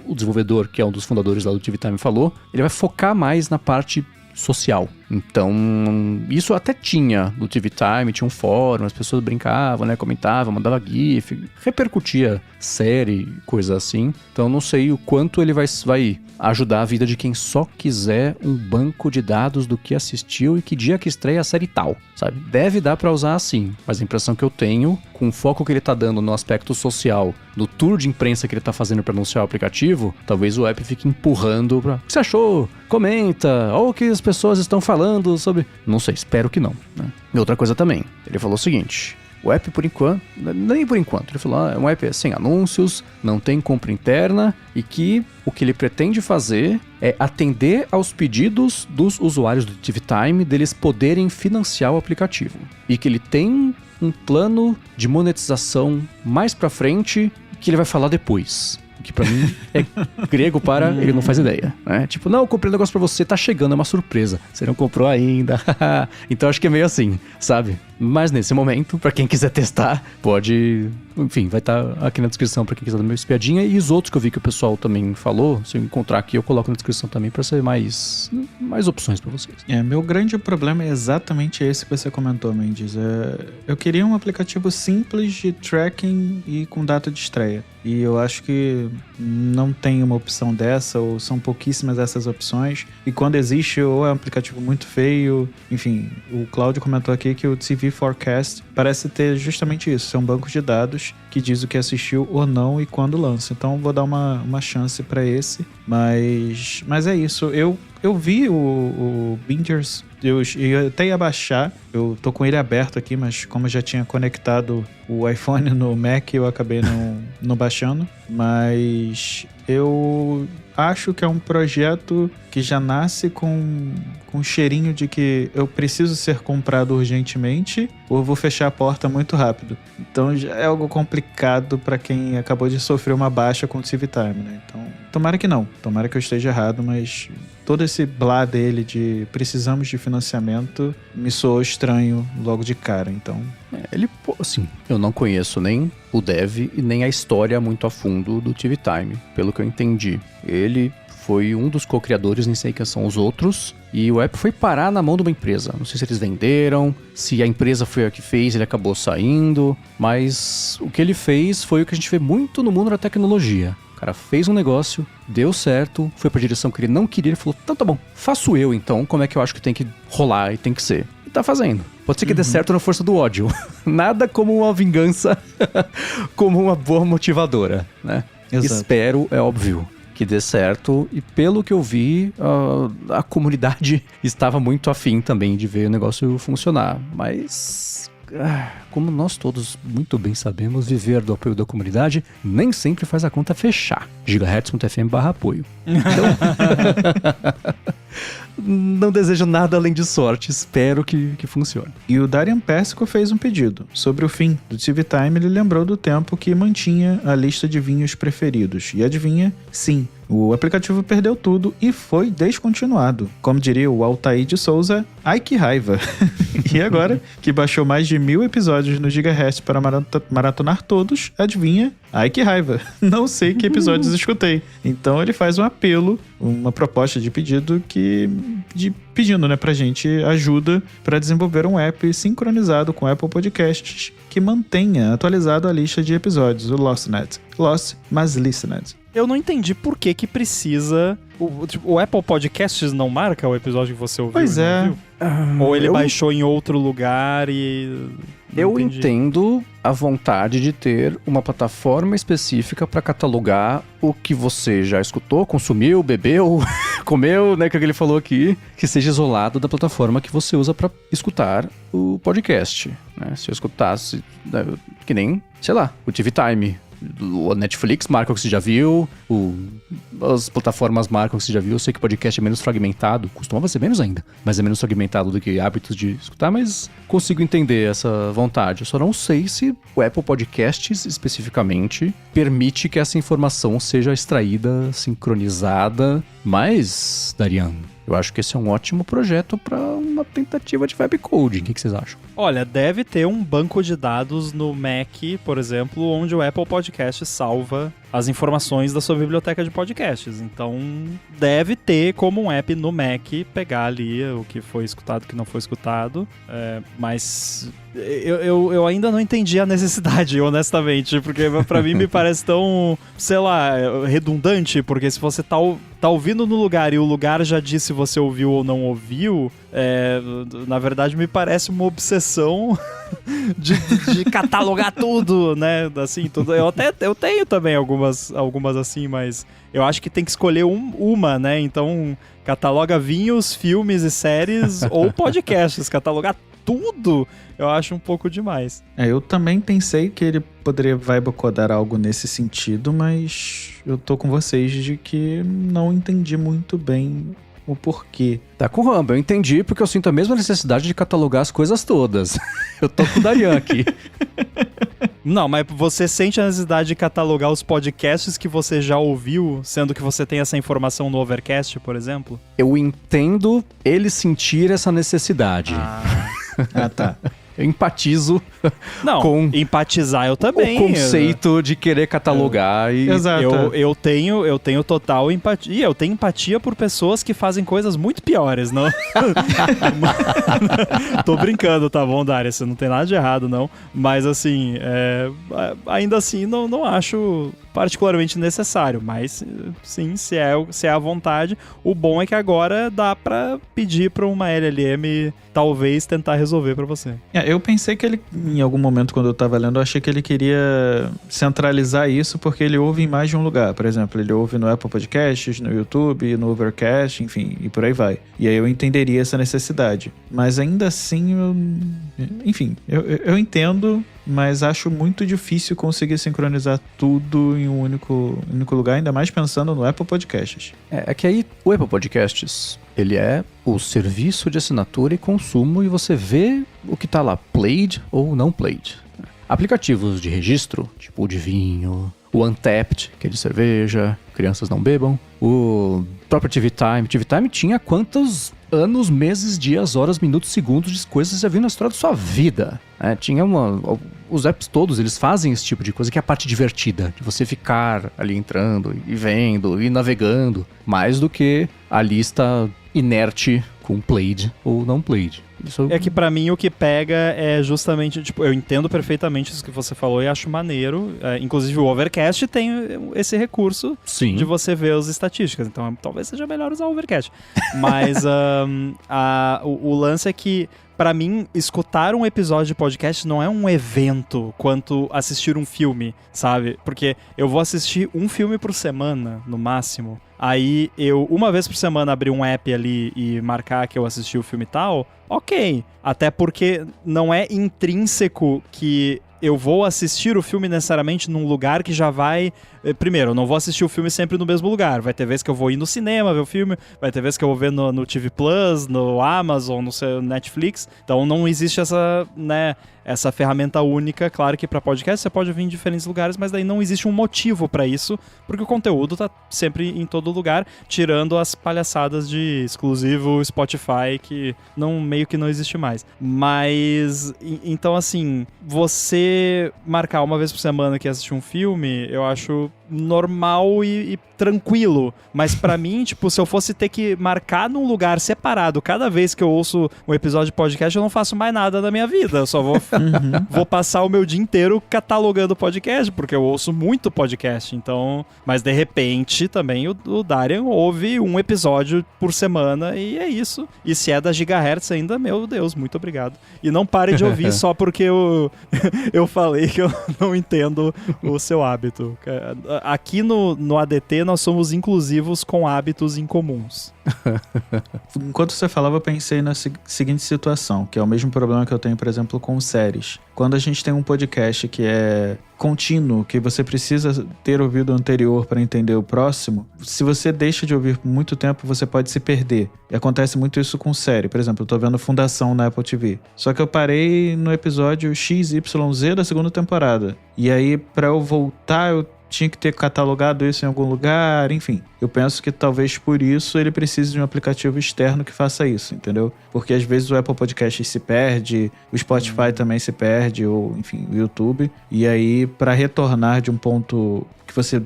desenvolvedor, que é um dos fundadores lá do TV Time, falou, ele vai focar mais na parte social. Então, isso até tinha no TV Time, tinha um fórum, as pessoas brincavam, né, comentavam, mandavam gif, repercutia série, coisa assim. Então, não sei o quanto ele vai ajudar a vida de quem só quiser um banco de dados do que assistiu e que dia que estreia a série tal, sabe? Deve dar pra usar assim, mas a impressão que eu tenho, com o foco que ele tá dando no aspecto social, no tour de imprensa que ele tá fazendo pra anunciar o aplicativo, talvez o app fique empurrando pra: o que você achou? Comenta, ou o que as pessoas estão falando sobre... Não sei, espero que não, né? E outra coisa também, ele falou o seguinte: o app, por enquanto, nem por enquanto, ele falou, é um app sem anúncios, não tem compra interna, e que o que ele pretende fazer é atender aos pedidos dos usuários do TV Time, deles poderem financiar o aplicativo. E que ele tem um plano de monetização mais pra frente, que ele vai falar depois. Que pra mim é grego para ele não faz ideia, né? Tipo, não, eu comprei um negócio pra você, tá chegando, é uma surpresa. Você não comprou ainda. Então acho que é meio assim, sabe? Mas nesse momento, pra quem quiser testar, pode... Enfim, vai estar aqui na descrição pra quem quiser dar uma espiadinha. E os outros que eu vi que o pessoal também falou, se eu encontrar aqui, eu coloco na descrição também pra ser mais opções pra vocês. Meu grande problema é exatamente esse que você comentou, Mendes. Eu queria um aplicativo simples de tracking e com data de estreia. E eu acho que não tem uma opção dessa, ou são pouquíssimas essas opções. E quando existe, ou é um aplicativo muito feio. Enfim, o Cláudio comentou aqui que o TV Forecast parece ter justamente isso. São bancos de dados que diz o que assistiu ou não e quando lança. Então vou dar uma chance pra esse. Mas é isso. Eu vi o Bingers, eu até ia baixar, eu tô com ele aberto aqui, mas como eu já tinha conectado o iPhone no Mac, eu acabei não baixando. Mas eu acho que é um projeto que já nasce com cheirinho de que eu preciso ser comprado urgentemente ou eu vou fechar a porta muito rápido. Então já é algo complicado para quem acabou de sofrer uma baixa com o TV Time, né? Então, tomara que não. Tomara que eu esteja errado, mas todo esse blá dele de precisamos de financiamento me soou estranho logo de cara, então... Ele, assim, eu não conheço nem o dev e nem a história muito a fundo do TV Time, pelo que eu entendi. Ele foi um dos co-criadores, nem sei quem são os outros, e o app foi parar na mão de uma empresa. Não sei se eles venderam, se a empresa foi a que fez, ele acabou saindo, mas o que ele fez foi o que a gente vê muito no mundo da tecnologia. O cara fez um negócio, deu certo, foi pra direção que ele não queria, ele falou, então tá bom, faço eu então, como é que eu acho que tem que rolar e tem que ser. E tá fazendo. Pode ser que dê certo na força do ódio. Nada como uma vingança, como uma boa motivadora, né? Exato. Espero, é óbvio, que dê certo, e pelo que eu vi, a comunidade estava muito afim também de ver o negócio funcionar, mas... como nós todos muito bem sabemos, viver do apoio da comunidade nem sempre faz a conta fechar. gigahertz.fm/apoio. Então, não desejo nada além de sorte, espero que funcione. E o Darian Persico fez um pedido. Sobre o fim do TV Time, ele lembrou do tempo que mantinha a lista de vinhos preferidos. E adivinha? Sim, o aplicativo perdeu tudo e foi descontinuado. Como diria o Altair de Souza, ai que raiva. E agora, que baixou mais de 1000 episódios no Gigahertz para maratonar todos, adivinha? Ai que raiva. Não sei que episódios escutei. Então ele faz um apelo, uma proposta de pedido de pedindo, né, pra gente ajuda para desenvolver um app sincronizado com o Apple Podcasts que mantenha atualizado a lista de episódios, o Lostnet. Lost, mas Listened. Eu não entendi por que precisa... O Apple Podcasts não marca o episódio que você ouviu? Pois é. Ou ele baixou em outro lugar e... Eu entendo a vontade de ter uma plataforma específica para catalogar o que você já escutou, consumiu, bebeu, comeu, né, que ele falou aqui, que seja isolado da plataforma que você usa para escutar o podcast, né? Se eu escutasse, que nem, sei lá, o TV Time, o Netflix marca o que você já viu, as plataformas marcam o que você já viu. Eu sei que o podcast é menos fragmentado, costumava ser menos ainda, mas é menos fragmentado do que hábitos de escutar, mas consigo entender essa vontade. Eu só não sei se o Apple Podcasts especificamente permite que essa informação seja extraída, sincronizada, mas, Darian, eu acho que esse é um ótimo projeto para uma tentativa de web coding. O que vocês acham? Olha, deve ter um banco de dados no Mac, por exemplo, onde o Apple Podcast salva as informações da sua biblioteca de podcasts. Então, deve ter como um app no Mac pegar ali o que foi escutado, o que não foi escutado. Mas eu ainda não entendi a necessidade, honestamente, porque pra mim me parece tão, sei lá, redundante, porque se você tá ouvindo no lugar e o lugar já disse se você ouviu ou não ouviu, na verdade me parece uma obsessão de catalogar tudo, né? Assim, tudo. Eu tenho também algumas assim, mas eu acho que tem que escolher uma, né? Então, cataloga vinhos, filmes e séries ou podcasts. Catalogar tudo, eu acho um pouco demais. Eu também pensei que ele poderia codar algo nesse sentido, mas eu tô com vocês de que não entendi muito bem o porquê. Tá com o Rambo, eu entendi, porque eu sinto a mesma necessidade de catalogar as coisas todas. Eu tô com o Darian aqui. Não, mas você sente a necessidade de catalogar os podcasts que você já ouviu, sendo que você tem essa informação no Overcast, por exemplo? Eu entendo ele sentir essa necessidade. Ah, tá. Eu empatizo com empatizar eu também. O conceito de querer catalogar. Exato. Eu tenho total empatia. Eu tenho empatia por pessoas que fazem coisas muito piores, não? Tô brincando, tá bom, Dária? Você não tem nada de errado, não. Mas, assim, ainda assim, não acho particularmente necessário. Mas, sim, se é a vontade. O bom é que agora dá pra pedir pra uma LLM talvez tentar resolver pra você. Eu pensei que ele, em algum momento, quando eu tava lendo, eu achei que ele queria centralizar isso porque ele ouve em mais de um lugar. Por exemplo, ele ouve no Apple Podcasts, no YouTube, no Overcast, enfim, e por aí vai. E aí eu entenderia essa necessidade. Mas ainda assim, eu entendo, mas acho muito difícil conseguir sincronizar tudo em um único lugar, ainda mais pensando no Apple Podcasts. É que aí o Apple Podcasts, ele é o serviço de assinatura e consumo e você vê o que tá lá, played ou não played. Aplicativos de registro, tipo o de vinho, o Untapped, que é de cerveja, crianças não bebam, o próprio TV Time. TV Time tinha quantos anos, meses, dias, horas, minutos, segundos de coisas que você já viu na história da sua vida. Tinha os apps todos, eles fazem esse tipo de coisa que é a parte divertida, de você ficar ali entrando e vendo e navegando, mais do que a lista inerte com played ou não played. Isso... É que pra mim o que pega é justamente, eu entendo perfeitamente isso que você falou e acho maneiro. Inclusive o Overcast tem esse recurso Sim. de você ver as estatísticas, então talvez seja melhor usar o Overcast. Mas o lance é que, pra mim, escutar um episódio de podcast não é um evento quanto assistir um filme, sabe? Porque eu vou assistir um filme por semana, no máximo. Aí eu, uma vez por semana, abrir um app ali e marcar que eu assisti o filme e tal, ok. Até porque não é intrínseco que eu vou assistir o filme necessariamente num lugar que já vai... Primeiro, eu não vou assistir o filme sempre no mesmo lugar. Vai ter vezes que eu vou ir no cinema ver o filme, vai ter vezes que eu vou ver no TV Plus, no Amazon, no Netflix. Então não existe essa ferramenta única. Claro que para podcast você pode vir em diferentes lugares, mas daí não existe um motivo para isso, porque o conteúdo tá sempre em todo lugar, tirando as palhaçadas de exclusivo Spotify, que meio que não existe mais. Mas, então assim, você marcar uma vez por semana que assistir um filme, eu acho normal e tranquilo. Mas pra mim, tipo, se eu fosse ter que marcar num lugar separado cada vez que eu ouço um episódio de podcast, eu não faço mais nada da minha vida. Eu só vou passar o meu dia inteiro catalogando podcast, porque eu ouço muito podcast. Então, mas de repente também o Darian ouve um episódio por semana e é isso. E se é da Gigahertz ainda, meu Deus, muito obrigado. E não pare de ouvir só porque eu falei que eu não entendo o seu hábito. Aqui no ADT nós somos inclusivos com hábitos incomuns. Enquanto você falava, eu pensei na seguinte situação, que é o mesmo problema que eu tenho, por exemplo, com séries. Quando a gente tem um podcast que é contínuo, que você precisa ter ouvido o anterior para entender o próximo, se você deixa de ouvir por muito tempo, você pode se perder. E acontece muito isso com série. Por exemplo, eu tô vendo Fundação na Apple TV. Só que eu parei no episódio XYZ da segunda temporada. E aí, pra eu voltar, eu tinha que ter catalogado isso em algum lugar, enfim. Eu penso que talvez por isso ele precise de um aplicativo externo que faça isso, entendeu? Porque às vezes o Apple Podcast se perde, o Spotify também se perde, ou enfim, o YouTube. E aí, para retornar de um ponto que você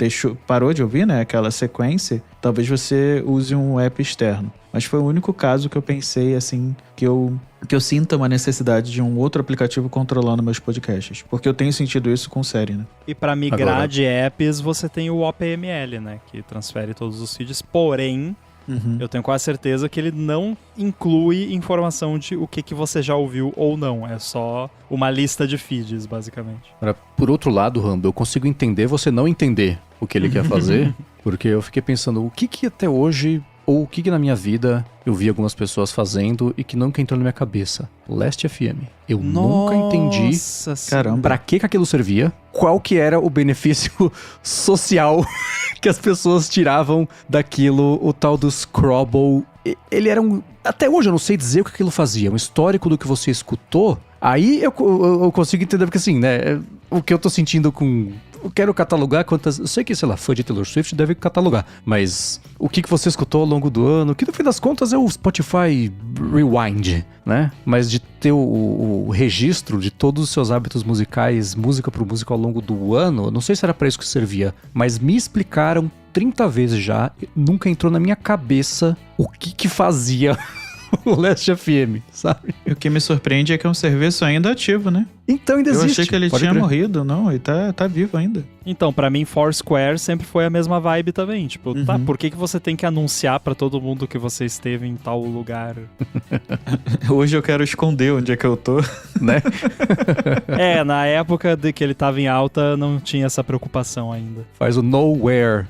parou de ouvir, né, aquela sequência, talvez você use um app externo. Mas foi o único caso que eu pensei, assim, que eu sinta uma necessidade de um outro aplicativo controlando meus podcasts. Porque eu tenho sentido isso com série, né? E para migrar de apps, você tem o OPML, né? Que transfere todos os feeds. Porém, eu tenho quase certeza que ele não inclui informação de o que você já ouviu ou não. É só uma lista de feeds, basicamente. Por outro lado, Rambo, eu consigo entender você não entender o que ele quer fazer. Porque eu fiquei pensando, o que até hoje... Ou o que na minha vida eu vi algumas pessoas fazendo e que nunca entrou na minha cabeça. Last FM. Eu nunca entendi pra que aquilo servia, qual que era o benefício social que as pessoas tiravam daquilo, o tal do Scrabble. Ele era até hoje eu não sei dizer o que aquilo fazia, um histórico do que você escutou. Aí eu consigo entender, porque assim, né, o que eu tô sentindo com... Eu quero catalogar quantas... Eu sei que, sei lá, fã de Taylor Swift deve catalogar, mas o que você escutou ao longo do ano, que no fim das contas é o Spotify Rewind, né? Mas de ter o registro de todos os seus hábitos musicais, música por música ao longo do ano, eu não sei se era pra isso que servia, mas me explicaram 30 vezes já, nunca entrou na minha cabeça o que fazia... o Last FM, sabe? E o que me surpreende é que é um serviço ainda ativo, né? Então ainda existe. Eu achei que ele tinha morrido, não, ele tá vivo ainda. Então, pra mim, Foursquare sempre foi a mesma vibe também. Tipo, tá, por que você tem que anunciar pra todo mundo que você esteve em tal lugar? Hoje eu quero esconder onde é que eu tô, né? Na época de que ele tava em alta, não tinha essa preocupação ainda. Faz o Nowhere.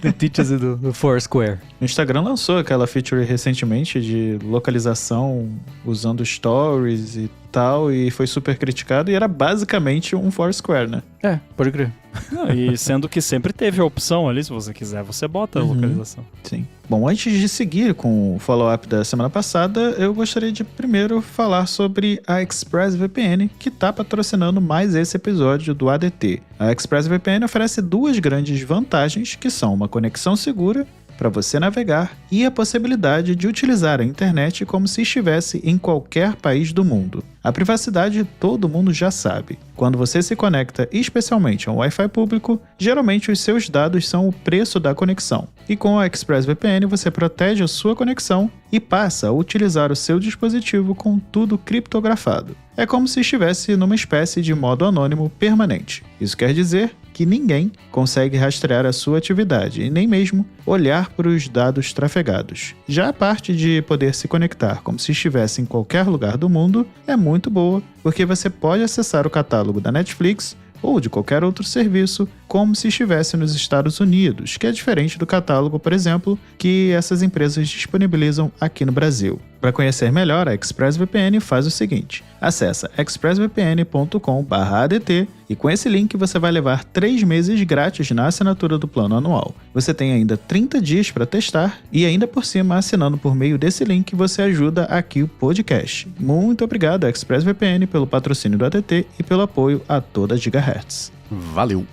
Notícias do Foursquare. O Instagram lançou aquela feature recentemente de localização usando stories e tal, e foi super criticado, e era basicamente um Foursquare, né? É, pode crer. Não, e sendo que sempre teve a opção ali, se você quiser, você bota a localização. Sim. Bom, antes de seguir com o follow-up da semana passada, eu gostaria de primeiro falar sobre a ExpressVPN, que está patrocinando mais esse episódio do ADT. A ExpressVPN oferece duas grandes vantagens, que são uma conexão segura para você navegar e a possibilidade de utilizar a internet como se estivesse em qualquer país do mundo. A privacidade todo mundo já sabe. Quando você se conecta especialmente a um Wi-Fi público, geralmente os seus dados são o preço da conexão. E com a ExpressVPN você protege a sua conexão e passa a utilizar o seu dispositivo com tudo criptografado. É como se estivesse numa espécie de modo anônimo permanente. Isso quer dizer que ninguém consegue rastrear a sua atividade e nem mesmo olhar para os dados trafegados. Já a parte de poder se conectar como se estivesse em qualquer lugar do mundo é muito boa, porque você pode acessar o catálogo da Netflix ou de qualquer outro serviço como se estivesse nos Estados Unidos, que é diferente do catálogo, por exemplo, que essas empresas disponibilizam aqui no Brasil. Para conhecer melhor a ExpressVPN, faz o seguinte: acessa expressvpn.com/adt e com esse link você vai levar 3 meses grátis na assinatura do plano anual. Você tem ainda 30 dias para testar e ainda por cima, assinando por meio desse link, você ajuda aqui o podcast. Muito obrigado, ExpressVPN, pelo patrocínio do ADT e pelo apoio a toda a Gigahertz. Valeu!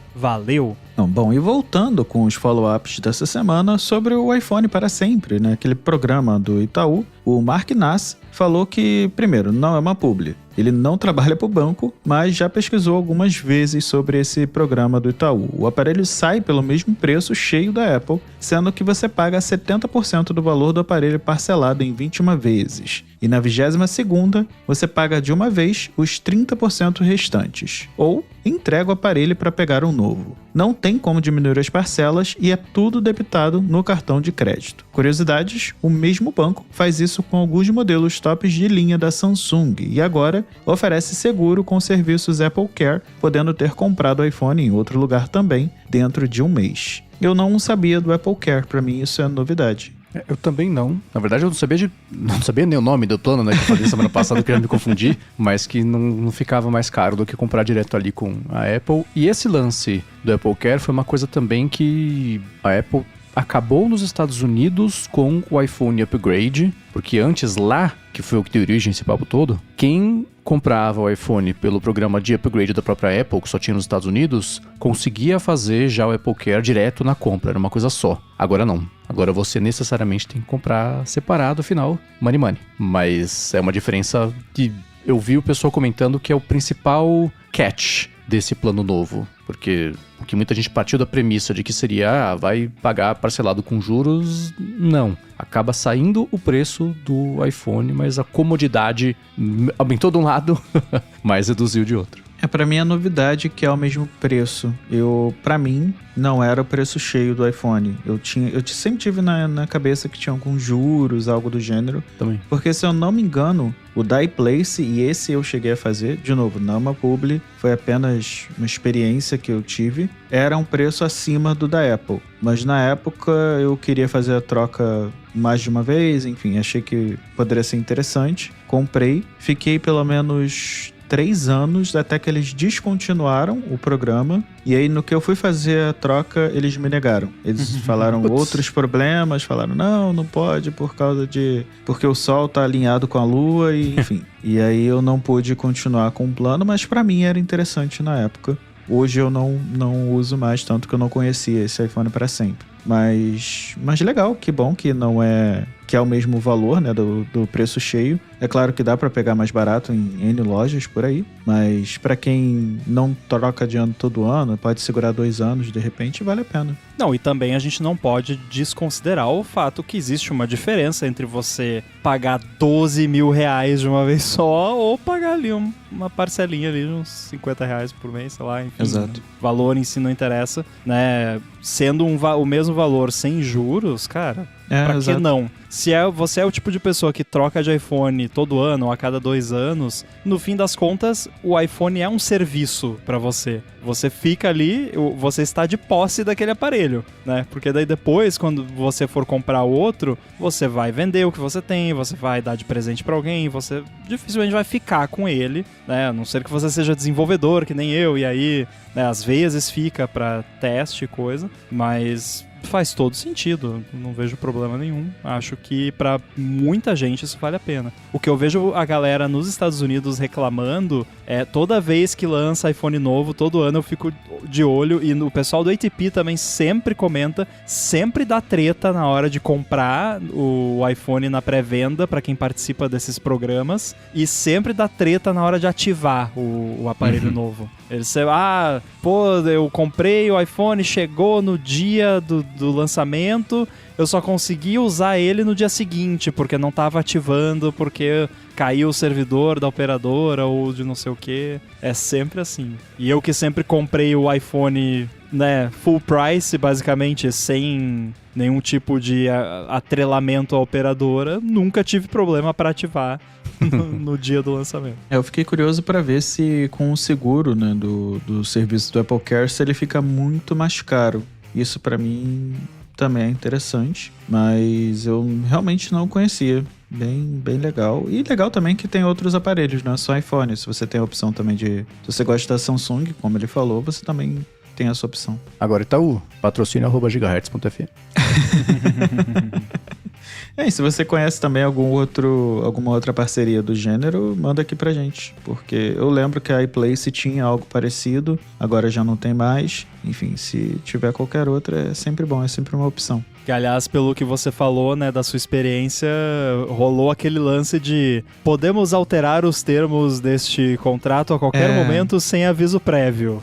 Bom, e voltando com os follow-ups dessa semana sobre o iPhone para sempre, né? Aquele programa do Itaú, o Mark Nass falou que, primeiro, não é uma publi. Ele não trabalha para o banco, mas já pesquisou algumas vezes sobre esse programa do Itaú. O aparelho sai pelo mesmo preço cheio da Apple, sendo que você paga 70% do valor do aparelho parcelado em 21 vezes. E na 22ª, você paga de uma vez os 30% restantes. Ou entrega o aparelho para pegar um novo. Não tem como diminuir as parcelas e é tudo debitado no cartão de crédito. Curiosidades, o mesmo banco faz isso com alguns modelos tops de linha da Samsung e agora oferece seguro com serviços Apple Care, podendo ter comprado o iPhone em outro lugar também dentro de um mês. Eu não sabia do Apple Care, para mim isso é novidade. Eu também não. Na verdade, eu não sabia nem o nome do plano, né? Que eu falei semana passada, querendo me confundir, mas que não ficava mais caro do que comprar direto ali com a Apple. E esse lance do Apple Care foi uma coisa também que a Apple acabou nos Estados Unidos com o iPhone Upgrade, porque antes lá, que foi o que deu origem a esse papo todo, quem comprava o iPhone pelo programa de upgrade da própria Apple, que só tinha nos Estados Unidos, conseguia fazer já o Apple Care direto na compra, era uma coisa só. Agora não. Agora você necessariamente tem que comprar separado, afinal, money. Mas é uma diferença que eu vi o pessoal comentando que é o principal catch desse plano novo. Porque muita gente partiu da premissa de que seria, vai pagar parcelado com juros, não. Acaba saindo o preço do iPhone, mas a comodidade aumentou de um lado, mas reduziu de outro. Pra mim a novidade que é o mesmo preço. Pra mim, não era o preço cheio do iPhone. Eu sempre tive na cabeça que tinha alguns juros, algo do gênero. Também. Porque se eu não me engano, o da iPlace, e esse eu cheguei a fazer, de novo, não uma publi, foi apenas uma experiência que eu tive, era um preço acima do da Apple. Mas na época eu queria fazer a troca mais de uma vez, enfim, achei que poderia ser interessante. Comprei, fiquei pelo menos 3 anos até que eles descontinuaram o programa. E aí, no que eu fui fazer a troca, eles me negaram. Eles falaram outros problemas, falaram, não pode porque o Sol tá alinhado com a Lua, e enfim. E aí eu não pude continuar com o plano, mas pra mim era interessante na época. Hoje eu não uso mais, tanto que eu não conhecia esse iPhone para sempre. Mas legal, que bom que não é... que é o mesmo valor, né, do preço cheio. É claro que dá para pegar mais barato em N lojas por aí, mas para quem não troca de ano todo ano, pode segurar 2 anos, de repente, vale a pena. Não, e também a gente não pode desconsiderar o fato que existe uma diferença entre você pagar 12 mil reais de uma vez só ou pagar ali uma parcelinha ali, uns 50 reais por mês, sei lá, enfim. Exato. O valor em si não interessa, né? Sendo o mesmo valor sem juros, cara... Pra que não? Se você é o tipo de pessoa que troca de iPhone todo ano ou a cada 2 anos, no fim das contas, o iPhone é um serviço pra você. Você fica ali, você está de posse daquele aparelho, né? Porque daí depois, quando você for comprar outro, você vai vender o que você tem, você vai dar de presente pra alguém, você dificilmente vai ficar com ele, né? A não ser que você seja desenvolvedor, que nem eu, e aí, né, às vezes fica pra teste e coisa, mas... faz todo sentido, não vejo problema nenhum. Acho que pra muita gente isso vale a pena. O que eu vejo a galera nos Estados Unidos reclamando é toda vez que lança iPhone novo, todo ano eu fico de olho, e o pessoal do ATP também sempre comenta, sempre dá treta na hora de comprar o iPhone na pré-venda pra quem participa desses programas, e sempre dá treta na hora de ativar o aparelho novo. Eles eu comprei o iPhone, chegou no dia do lançamento, eu só consegui usar ele no dia seguinte, porque não estava ativando, porque caiu o servidor da operadora ou de não sei o que. É sempre assim. E eu que sempre comprei o iPhone, né, full price, basicamente, sem nenhum tipo de atrelamento à operadora, nunca tive problema para ativar no dia do lançamento. Eu fiquei curioso para ver se com o seguro, né, do serviço do Apple Care, se ele fica muito mais caro. Isso para mim também é interessante, mas eu realmente não conhecia. Bem legal. E legal também que tem outros aparelhos, não é só iPhone. Se você tem a opção também se você gosta da Samsung, como ele falou, você também tem essa opção. Agora Itaú, patrocínio@gigahertz.fm. E se você conhece também alguma outra parceria do gênero, manda aqui pra gente. Porque eu lembro que a iPlace tinha algo parecido, agora já não tem mais. Enfim, se tiver qualquer outra, é sempre bom, é sempre uma opção. Que, aliás, pelo que você falou, né, da sua experiência, rolou aquele lance de podemos alterar os termos deste contrato a qualquer momento sem aviso prévio.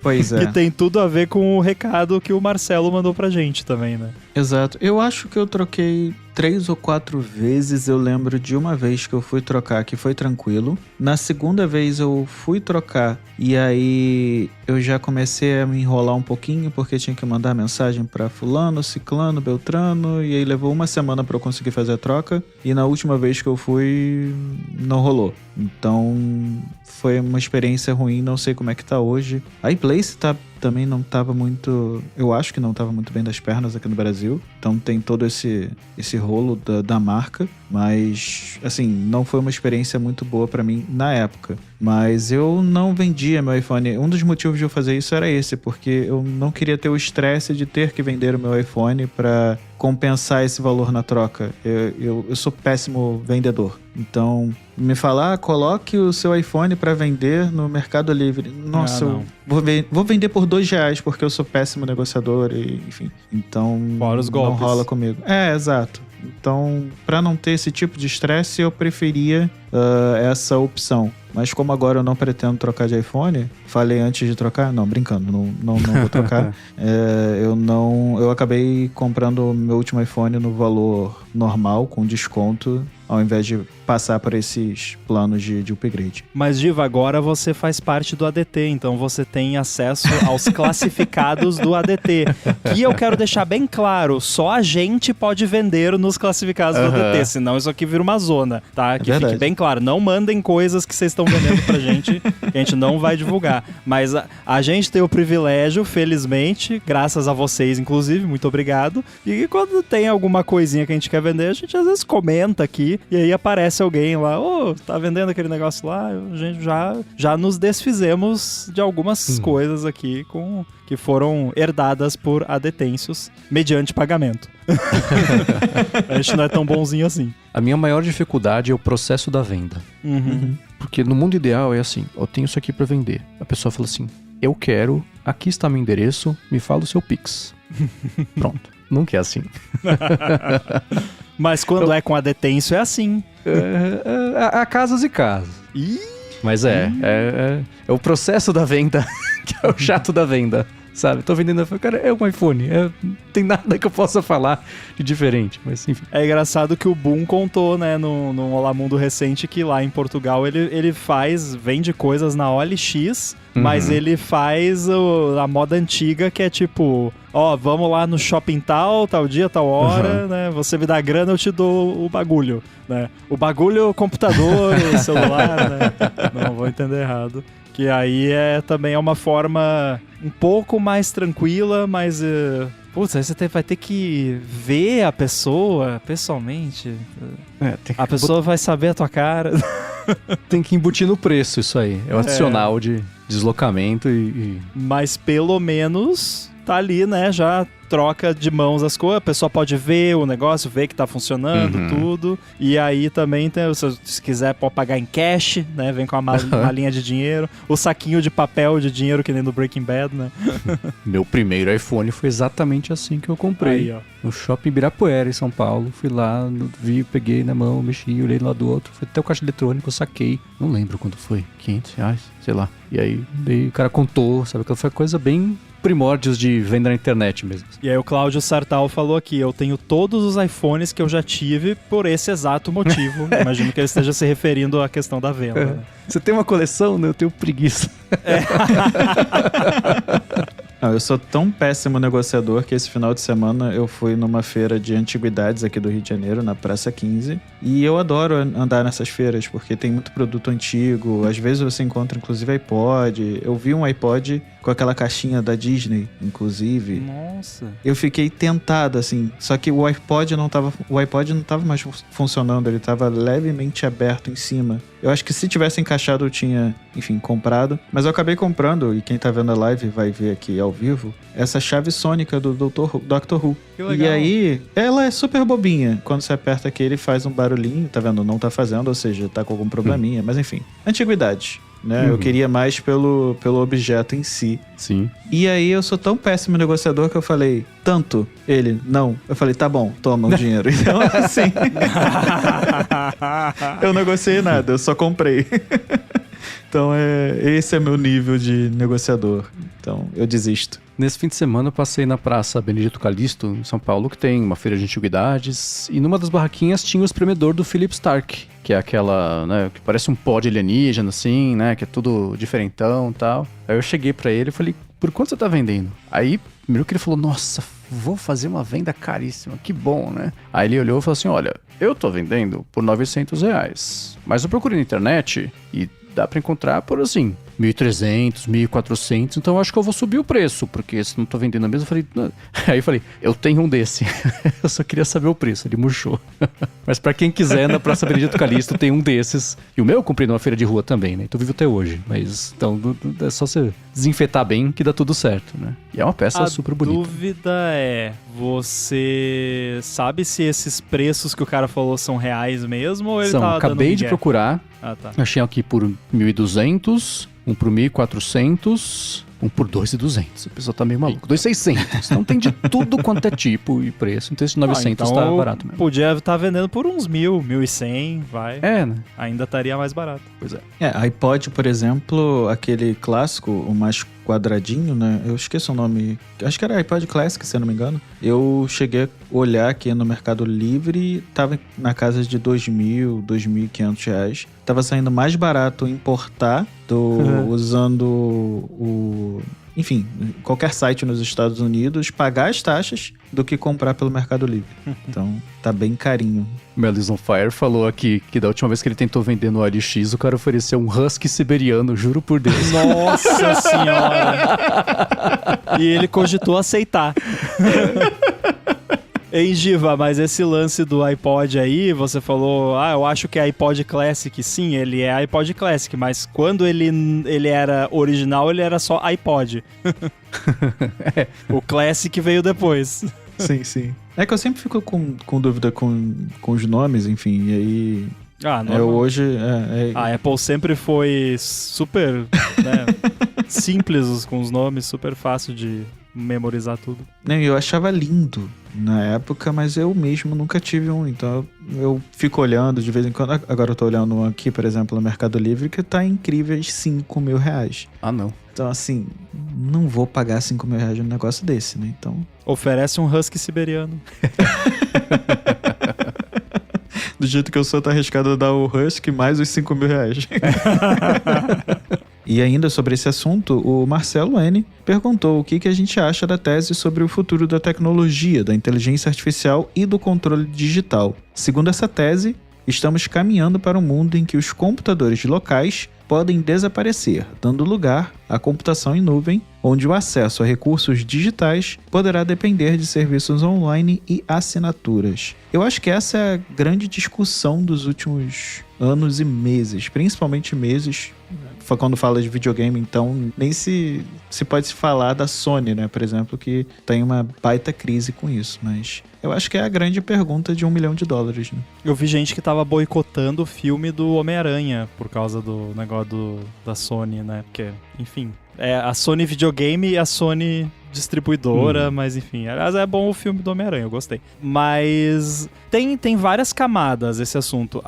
Pois é. Que tem tudo a ver com o recado que o Marcelo mandou pra gente também, né? Exato. Eu acho que eu troquei 3 ou 4 vezes. Eu lembro de uma vez que eu fui trocar, que foi tranquilo. Na segunda vez eu fui trocar e aí eu já comecei a me enrolar um pouquinho porque tinha que mandar mensagem pra fulano, ciclano, beltrano, e aí levou uma semana pra eu conseguir fazer a troca, e na última vez que eu fui não rolou. Então foi uma experiência ruim, não sei como é que tá hoje. A iPlace também não tava muito... Eu acho que não tava muito bem das pernas aqui no Brasil. Então tem todo esse rolo da marca. Mas, assim, não foi uma experiência muito boa pra mim na época. Mas eu não vendia meu iPhone. Um dos motivos de eu fazer isso era esse, porque eu não queria ter o estresse de ter que vender o meu iPhone pra compensar esse valor na troca. Eu sou péssimo vendedor. Então, me falar, coloque o seu iPhone pra vender no Mercado Livre. Nossa, eu vou vender por R$2 porque eu sou péssimo negociador, e, enfim. Então, fora os golpes. Não rola comigo. Exato. Então, pra não ter esse tipo de estresse, eu preferia essa opção. Mas como agora eu não pretendo trocar de iPhone, falei antes de trocar, não, brincando, não vou trocar. Eu acabei comprando o meu último iPhone no valor normal, com desconto, ao invés de passar por esses planos de upgrade. Mas, Diva, agora você faz parte do ADT, então você tem acesso aos classificados do ADT. Que eu quero deixar bem claro, só a gente pode vender nos classificados do ADT, senão isso aqui vira uma zona, tá? Que fique bem claro, não mandem coisas que vocês estão vendendo pra gente, que a gente não vai divulgar. Mas a gente tem o privilégio, felizmente, graças a vocês, inclusive, muito obrigado. E quando tem alguma coisinha que a gente quer vender, a gente às vezes comenta aqui, e aí aparece alguém lá, tá vendendo aquele negócio lá? A gente já nos desfizemos de algumas coisas aqui que foram herdadas por adetêncios mediante pagamento. A gente não é tão bonzinho assim. A minha maior dificuldade é o processo da venda. Porque no mundo ideal é assim, eu tenho isso aqui pra vender. A pessoa fala assim, eu quero, aqui está meu endereço, me fala o seu Pix. Pronto. Nunca é assim. Mas quando é com adetêncio é assim. Há casos e casos. Mas é o processo da venda que é o chato da venda, sabe? Tô vendendo, cara, é um iPhone, não tem nada que eu possa falar de diferente, mas enfim. É engraçado que o Boom contou, né, no Olá Mundo recente, que lá em Portugal ele vende coisas na OLX, mas ele faz a moda antiga, que é tipo, vamos lá no shopping tal dia, tal hora, né, você me dá grana, eu te dou o bagulho, né, o bagulho, o computador, o celular, né, não, vou entender errado. Que aí também é uma forma um pouco mais tranquila, mas... Putz, aí você vai ter que ver a pessoa pessoalmente. A pessoa vai saber a tua cara. Tem que embutir no preço isso aí. É o adicional de deslocamento e... Mas pelo menos tá ali, né? Já troca de mãos as coisas. A pessoa pode ver o negócio, ver que tá funcionando, tudo. E aí também, se quiser, pode pagar em cash, né? Vem com uma malinha de dinheiro. O saquinho de papel de dinheiro, que nem no Breaking Bad, né? Meu primeiro iPhone foi exatamente assim que eu comprei. Aí, no Shopping Ibirapuera, em São Paulo. Fui lá, peguei na mão, mexi, olhei do lado do outro. Foi até o caixa eletrônico, eu saquei. Não lembro quanto foi. R$500, sei lá. E aí o cara contou, sabe? Que foi coisa bem... primórdios de venda na internet mesmo. E aí o Cláudio Sartal falou aqui, eu tenho todos os iPhones que eu já tive por esse exato motivo. Imagino que ele esteja se referindo à questão da venda. Né? Você tem uma coleção? Né? Eu tenho preguiça. Não, eu sou tão péssimo negociador que esse final de semana eu fui numa feira de antiguidades aqui do Rio de Janeiro, na Praça 15, e eu adoro andar nessas feiras, porque tem muito produto antigo, às vezes você encontra inclusive iPod, eu vi um iPod com aquela caixinha da Disney, inclusive. Nossa! Eu fiquei tentado, assim, só que o iPod não tava mais funcionando, ele tava levemente aberto em cima. Eu acho que se tivesse encaixado eu tinha, enfim, comprado, mas eu acabei comprando, e quem tá vendo a live vai ver aqui ao vivo, essa chave sônica do Doctor Who. Que legal. E aí, ela é super bobinha. Quando você aperta aqui, ele faz um barulhinho, tá vendo? Não tá fazendo, ou seja, tá com algum probleminha, mas enfim. Antiguidade. né? Eu queria mais pelo objeto em si. Sim. E aí eu sou tão péssimo negociador que eu falei, tanto? Ele, não. Eu falei, tá bom, toma o dinheiro. Então, assim... eu não negociei nada, eu só comprei. Então, esse é meu nível de negociador. Então, eu desisto. Nesse fim de semana eu passei na Praça Benedito Calixto, em São Paulo, que tem uma feira de antiguidades, e numa das barraquinhas tinha o espremedor do Philip Stark, que é aquela, né, que parece um pó de alienígena, assim, né, que é tudo diferentão e tal. Aí eu cheguei pra ele e falei, por quanto você tá vendendo? Aí, primeiro que ele falou, nossa, vou fazer uma venda caríssima, que bom, né? Aí ele olhou e falou assim, olha, eu tô vendendo por R$900, mas eu procurei na internet e dá pra encontrar por, assim, 1.300, 1.400, então eu acho que eu vou subir o preço, porque se não tô vendendo mesmo, eu falei... Não. Aí eu falei, eu tenho um desse, eu só queria saber o preço, ele murchou. Mas pra quem quiser, na Praça Benedito Calixto tem um desses, e o meu eu comprei numa feira de rua também, né, então vivo até hoje, mas então é só você desinfetar bem que dá tudo certo, né, e é uma peça super bonita. A dúvida é, você sabe se esses preços que o cara falou são reais mesmo, ou ele São, tá acabei dando de migué? procurar, Tá. achei aqui por 1.200, um por 1.400, um por 2.200. A pessoa tá meio maluca. 2.600. Então tem de tudo quanto é tipo e preço. Então esse 900 então tá barato mesmo. Podia estar vendendo por uns 1.100, vai. É, né? Ainda estaria mais barato. Pois é. iPod, por exemplo, aquele clássico, o mais quadradinho, né? Eu esqueço o nome. Acho que era iPod Classic, se eu não me engano. Eu cheguei a olhar aqui no Mercado Livre, tava na casa de R$2.000, R$2.500. Tava saindo mais barato importar usando enfim, qualquer site nos Estados Unidos, pagar as taxas do que comprar pelo Mercado Livre. Então, tá bem carinho. Melis on Fire falou aqui que da última vez que ele tentou vender no OLX, o cara ofereceu um husky siberiano, juro por Deus. Nossa senhora! E ele cogitou aceitar. Ei, Giva, mas esse lance do iPod aí, você falou, eu acho que é iPod Classic. Sim, ele é iPod Classic, mas quando ele era original, ele era só iPod. O Classic veio depois. Sim, sim. É que eu sempre fico com dúvida com os nomes, enfim, e aí... A Apple sempre foi super, né, simples com os nomes, super fácil de memorizar tudo. Eu achava lindo na época, mas eu mesmo nunca tive um, então eu fico olhando de vez em quando. Agora eu tô olhando um aqui, por exemplo, no Mercado Livre, que tá incríveis R$5.000. Ah, não. Então, assim, não vou pagar R$5.000 num negócio desse, né? Então... Oferece um husky siberiano. Do jeito que eu sou, tá arriscado a dar o husky mais os R$5.000. E ainda sobre esse assunto, o Marcelo N. perguntou o que a gente acha da tese sobre o futuro da tecnologia, da inteligência artificial e do controle digital. Segundo essa tese, estamos caminhando para um mundo em que os computadores locais podem desaparecer, dando lugar à computação em nuvem, onde o acesso a recursos digitais poderá depender de serviços online e assinaturas. Eu acho que essa é a grande discussão dos últimos anos e meses, principalmente meses. Quando fala de videogame, então, nem se pode se falar da Sony, né, por exemplo, que tem uma baita crise com isso, mas eu acho que é a grande pergunta de $1 milhão, né? Eu vi gente que tava boicotando o filme do Homem-Aranha por causa do negócio da Sony, né, porque, enfim, é a Sony videogame e a Sony distribuidora, mas enfim, aliás, é bom o filme do Homem-Aranha, eu gostei. Mas tem várias camadas esse assunto.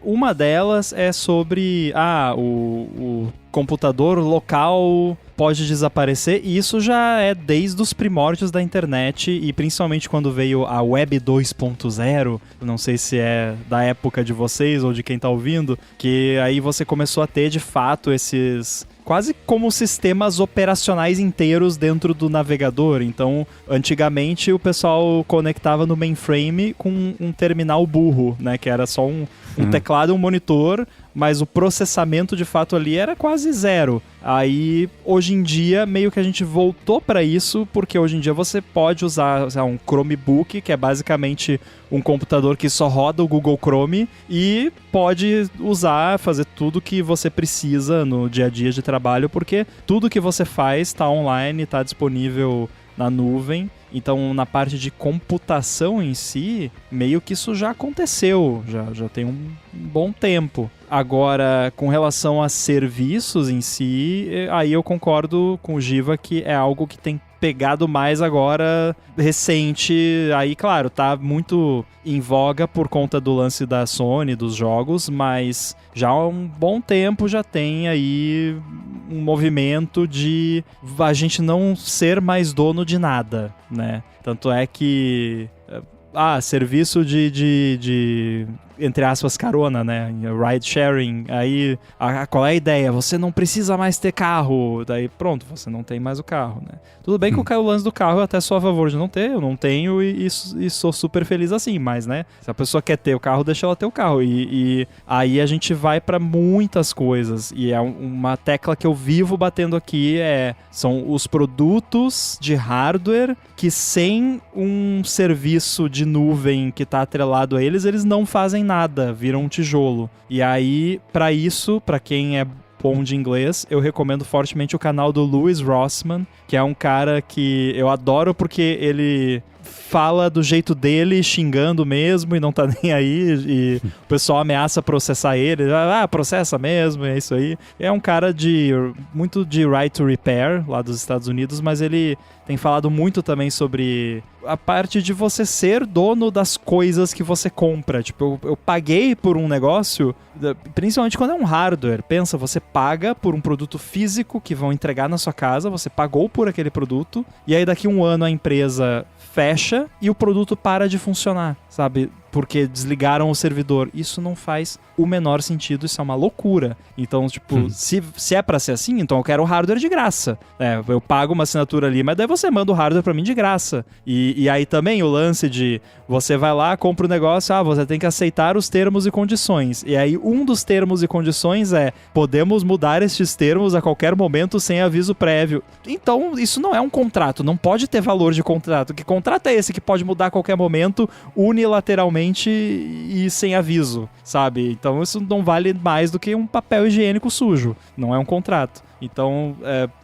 Uma delas é sobre o computador local pode desaparecer, e isso já é desde os primórdios da internet, e principalmente quando veio a Web 2.0, não sei se é da época de vocês ou de quem tá ouvindo, que aí você começou a ter de fato esses... quase como sistemas operacionais inteiros dentro do navegador. Então, antigamente o pessoal conectava no mainframe com um terminal burro, né? Que era só um teclado e um monitor, mas o processamento de fato ali era quase zero. Aí, hoje em dia, meio que a gente voltou para isso, porque hoje em dia você pode usar um Chromebook, que é basicamente um computador que só roda o Google Chrome, e pode usar, fazer tudo que você precisa no dia a dia de trabalho, porque tudo que você faz está online, está disponível na nuvem. Então, na parte de computação em si, meio que isso já aconteceu, já tem um bom tempo. Agora, com relação a serviços em si, aí eu concordo com o Giva que é algo que tem pegado mais agora, recente. Aí, claro, tá muito em voga por conta do lance da Sony, dos jogos, mas já há um bom tempo já tem aí um movimento de a gente não ser mais dono de nada, né? Tanto é que... serviço de entre aspas, carona, né? Ride sharing. Aí, qual é a ideia? Você não precisa mais ter carro. Daí, pronto, você não tem mais o carro, né? Tudo bem que o lance do carro eu até sou a favor de não ter. Eu não tenho e sou super feliz assim. Mas, né? Se a pessoa quer ter o carro, deixa ela ter o carro. E aí a gente vai pra muitas coisas. E é uma tecla que eu vivo batendo aqui são os produtos de hardware que sem um serviço de nuvem que tá atrelado a eles não fazem nada, viram um tijolo. E aí, pra isso, pra quem é bom de inglês, eu recomendo fortemente o canal do Louis Rossmann, que é um cara que eu adoro porque ele fala do jeito dele, xingando mesmo, e não tá nem aí, e o pessoal ameaça processar ele, processa mesmo, é isso aí. É um cara muito de right to repair, lá dos Estados Unidos, mas ele tem falado muito também sobre a parte de você ser dono das coisas que você compra. Tipo, eu paguei por um negócio, principalmente quando é um hardware. Pensa, você paga por um produto físico que vão entregar na sua casa, você pagou por aquele produto, e aí daqui um ano a empresa fecha e o produto para de funcionar, sabe? Porque desligaram o servidor. Isso não faz o menor sentido, isso é uma loucura. Então, tipo, se é pra ser assim, então eu quero o hardware de graça. Eu pago uma assinatura ali, mas daí você manda o hardware pra mim de graça. E aí também o lance de você vai lá, compra o negócio, você tem que aceitar os termos e condições. E aí um dos termos e condições podemos mudar estes termos a qualquer momento sem aviso prévio. Então, isso não é um contrato, não pode ter valor de contrato. Que contrato é esse que pode mudar a qualquer momento, unilateralmente e sem aviso, sabe? Então isso não vale mais do que um papel higiênico sujo, não é um contrato. Então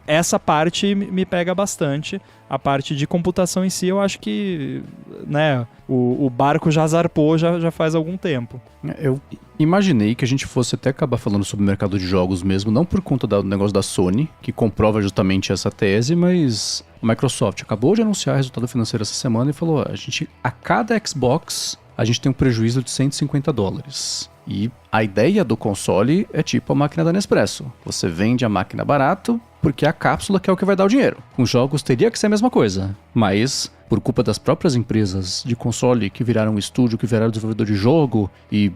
essa parte me pega bastante. A parte de computação em si, eu acho que, né, o barco já zarpou já faz algum tempo. Eu imaginei que a gente fosse até acabar falando sobre o mercado de jogos mesmo, não por conta do negócio da Sony, que comprova justamente essa tese, mas a Microsoft acabou de anunciar o resultado financeiro essa semana e falou, a cada Xbox a gente tem um prejuízo de $150. E a ideia do console é tipo a máquina da Nespresso. Você vende a máquina barato porque é a cápsula que é o que vai dar o dinheiro. Com jogos teria que ser a mesma coisa, mas por culpa das próprias empresas de console que viraram um estúdio, que viraram desenvolvedor de jogo e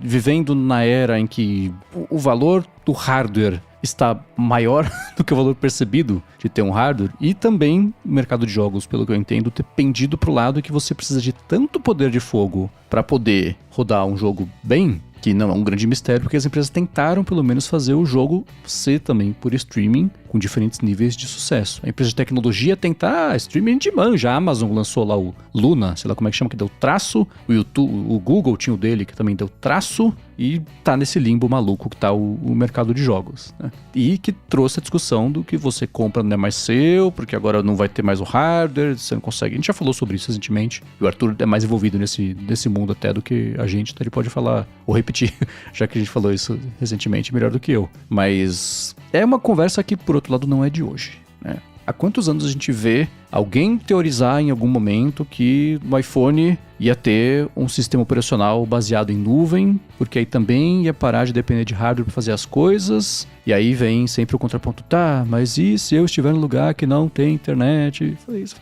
vivendo na era em que o valor do hardware está maior do que o valor percebido de ter um hardware, e também o mercado de jogos, pelo que eu entendo, ter pendido pro lado que você precisa de tanto poder de fogo para poder rodar um jogo bem, que não é um grande mistério, porque as empresas tentaram pelo menos fazer o jogo ser também por streaming, com diferentes níveis de sucesso. A empresa de tecnologia tentar streaming de manja, a Amazon lançou lá o Luna, sei lá como é que chama, que deu traço, o YouTube, o Google tinha o dele, que também deu traço, e tá nesse limbo maluco que tá o mercado de jogos, né? E que trouxe a discussão do que você compra não é mais seu, porque agora não vai ter mais o hardware, você não consegue. A gente já falou sobre isso recentemente, e o Arthur é mais envolvido nesse mundo até do que a gente, então ele pode falar, ou repetir, já que a gente falou isso recentemente, melhor do que eu. Mas é uma conversa que, por outro lado, não é de hoje, né? Há quantos anos a gente vê alguém teorizar em algum momento que no iPhone ia ter um sistema operacional baseado em nuvem, porque aí também ia parar de depender de hardware para fazer as coisas, e aí vem sempre o contraponto, mas e se eu estiver num lugar que não tem internet? Isso,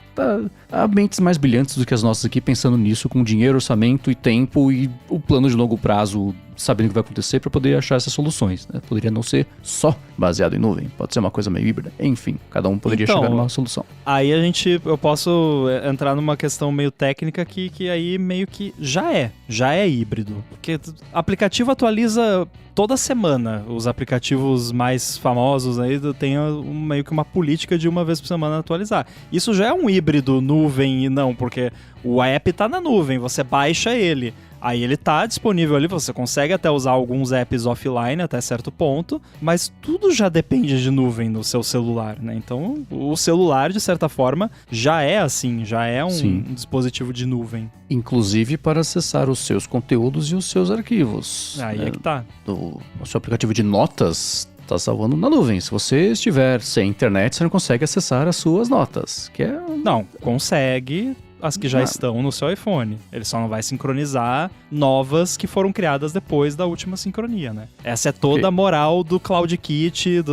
há mentes mais brilhantes do que as nossas aqui pensando nisso, com dinheiro, orçamento e tempo e o plano de longo prazo, sabendo o que vai acontecer para poder achar essas soluções, né? Poderia não ser só baseado em nuvem, pode ser uma coisa meio híbrida, enfim, cada um poderia chegar numa solução. Aí eu posso entrar numa questão meio técnica que aí meio que já é híbrido, porque aplicativo atualiza toda semana. Os aplicativos mais famosos aí têm meio que uma política de uma vez por semana atualizar. Isso já é um híbrido nuvem e não, porque o app tá na nuvem, você baixa ele. Aí ele tá disponível ali, você consegue até usar alguns apps offline até certo ponto, mas tudo já depende de nuvem no seu celular, né? Então, o celular, de certa forma, já é assim, já é um dispositivo de nuvem. Inclusive para acessar os seus conteúdos e os seus arquivos. Aí é que tá. O seu aplicativo de notas está salvando na nuvem. Se você estiver sem internet, você não consegue acessar as suas notas. Não, consegue as que já estão no seu iPhone. Ele só não vai sincronizar novas que foram criadas depois da última sincronia, né? Essa é toda a moral do CloudKit,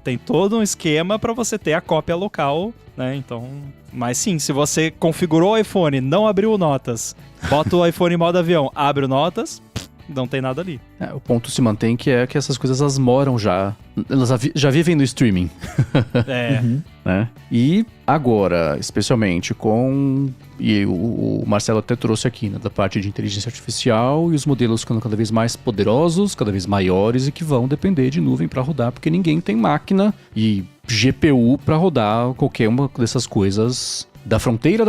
tem todo um esquema para você ter a cópia local, né? Então, mas sim, se você configurou o iPhone, não abriu notas, bota o iPhone em modo avião, abre o notas, não tem nada ali. O ponto se mantém que é que essas coisas elas moram já. Elas já vivem no streaming. Né? E agora, especialmente com... E o Marcelo até trouxe aqui, né, da parte de inteligência artificial e os modelos ficando cada vez mais poderosos, cada vez maiores e que vão depender de nuvem para rodar, porque ninguém tem máquina e GPU para rodar qualquer uma dessas coisas da fronteira,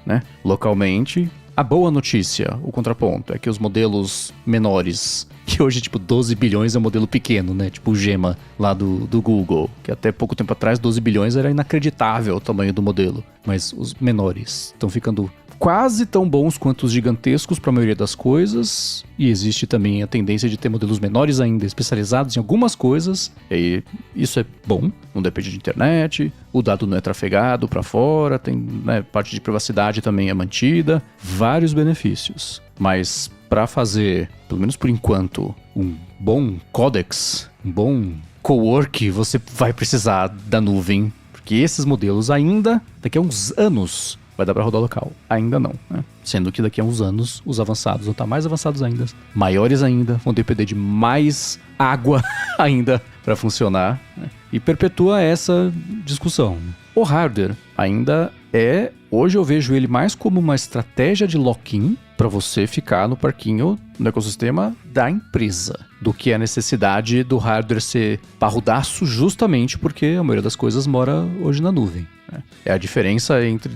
né? Localmente. A boa notícia, o contraponto, é que os modelos menores, que hoje tipo 12 bilhões é um modelo pequeno, né? Tipo o Gemma lá do Google, que até pouco tempo atrás 12 bilhões era inacreditável o tamanho do modelo. Mas os menores estão ficando quase tão bons quanto os gigantescos para a maioria das coisas. E existe também a tendência de ter modelos menores ainda, especializados em algumas coisas. E isso é bom, não depende de internet, o dado não é trafegado para fora, tem, né, parte de privacidade também é mantida, vários benefícios. Mas para fazer, pelo menos por enquanto, um bom codex, um bom cowork, você vai precisar da nuvem, porque esses modelos ainda, daqui a uns anos, vai dar para rodar local. Ainda não, né? Sendo que daqui a uns anos, os avançados vão estar mais avançados ainda, maiores ainda, vão depender de mais água ainda para funcionar, né? E perpetua essa discussão. O hardware ainda é... Hoje eu vejo ele mais como uma estratégia de lock-in para você ficar no parquinho, no ecossistema da empresa, do que a necessidade do hardware ser parrudaço, justamente porque a maioria das coisas mora hoje na nuvem. É a diferença entre,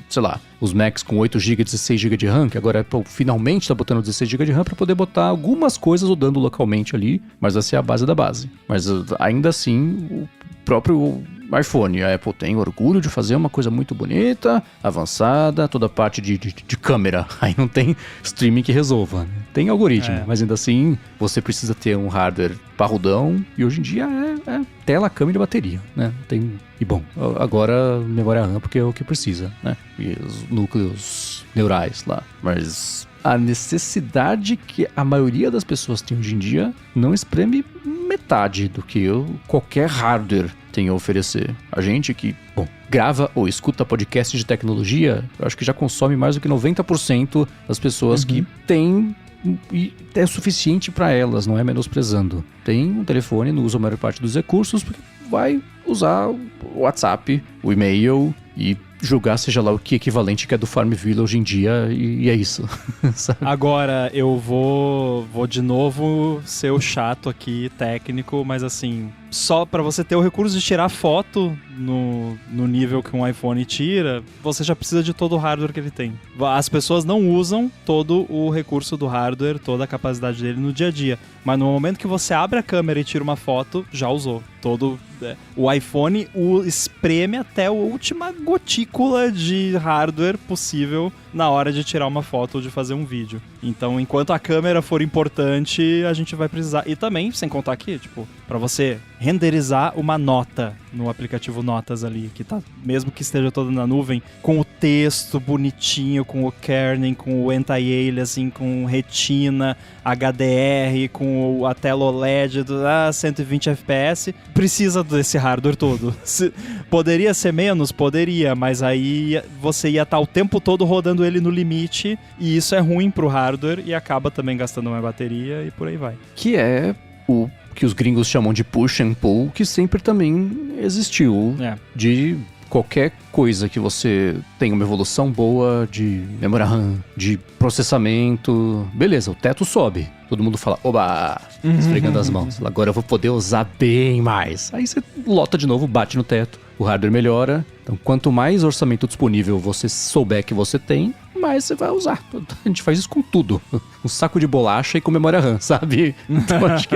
sei lá, os Macs com 8 GB e 16 GB de RAM, que agora a Apple finalmente está botando 16 GB de RAM para poder botar algumas coisas rodando localmente ali, mas essa é a base da base. Mas ainda assim, o próprio iPhone, a Apple tem orgulho de fazer uma coisa muito bonita, avançada, toda a parte de câmera. Aí não tem streaming que resolva, né? Tem algoritmo, mas ainda assim você precisa ter um hardware parrudão e hoje em dia é tela, câmera e bateria, né? E bom, agora memória RAM porque é o que precisa, né? E os núcleos neurais lá, mas a necessidade que a maioria das pessoas tem hoje em dia não espreme metade do que qualquer hardware tem a oferecer. A gente que, bom, grava ou escuta podcast de tecnologia, eu acho que já consome mais do que 90% das pessoas que têm, e é suficiente para elas, não é menosprezando. Tem um telefone, não usa a maior parte dos recursos, porque vai usar o WhatsApp, o e-mail e jogar seja lá o que equivalente que é do Farmville hoje em dia, e é isso. Agora, eu vou de novo ser o chato aqui, técnico, mas assim, só para você ter o recurso de tirar foto no nível que um iPhone tira, você já precisa de todo o hardware que ele tem. As pessoas não usam todo o recurso do hardware, toda a capacidade dele no dia a dia, mas no momento que você abre a câmera e tira uma foto, já usou. O iPhone espreme até a última gotícula de hardware possível na hora de tirar uma foto ou de fazer um vídeo. Então, enquanto a câmera for importante, a gente vai precisar. E também, sem contar aqui, tipo, para você renderizar uma nota no aplicativo Notas ali, que tá, mesmo que esteja toda na nuvem, com o texto bonitinho, com o kerning, com o anti-aliasing, com retina, HDR, com a tela OLED, 120 FPS, precisa desse hardware todo. Poderia ser menos? Poderia, mas aí você ia estar o tempo todo rodando ele no limite, e isso é ruim pro hardware e acaba também gastando mais bateria e por aí vai. Que é o que os gringos chamam de push and pull, que sempre também existiu. De qualquer coisa que você tenha uma evolução boa de memória RAM, de processamento, beleza, o teto sobe. Todo mundo fala, oba, esfregando as mãos. Agora eu vou poder usar bem mais. Aí você lota de novo, bate no teto, o hardware melhora. Então, quanto mais orçamento disponível você souber que você tem, mas você vai usar. A gente faz isso com tudo. Um saco de bolacha e com memória RAM, sabe? Então acho que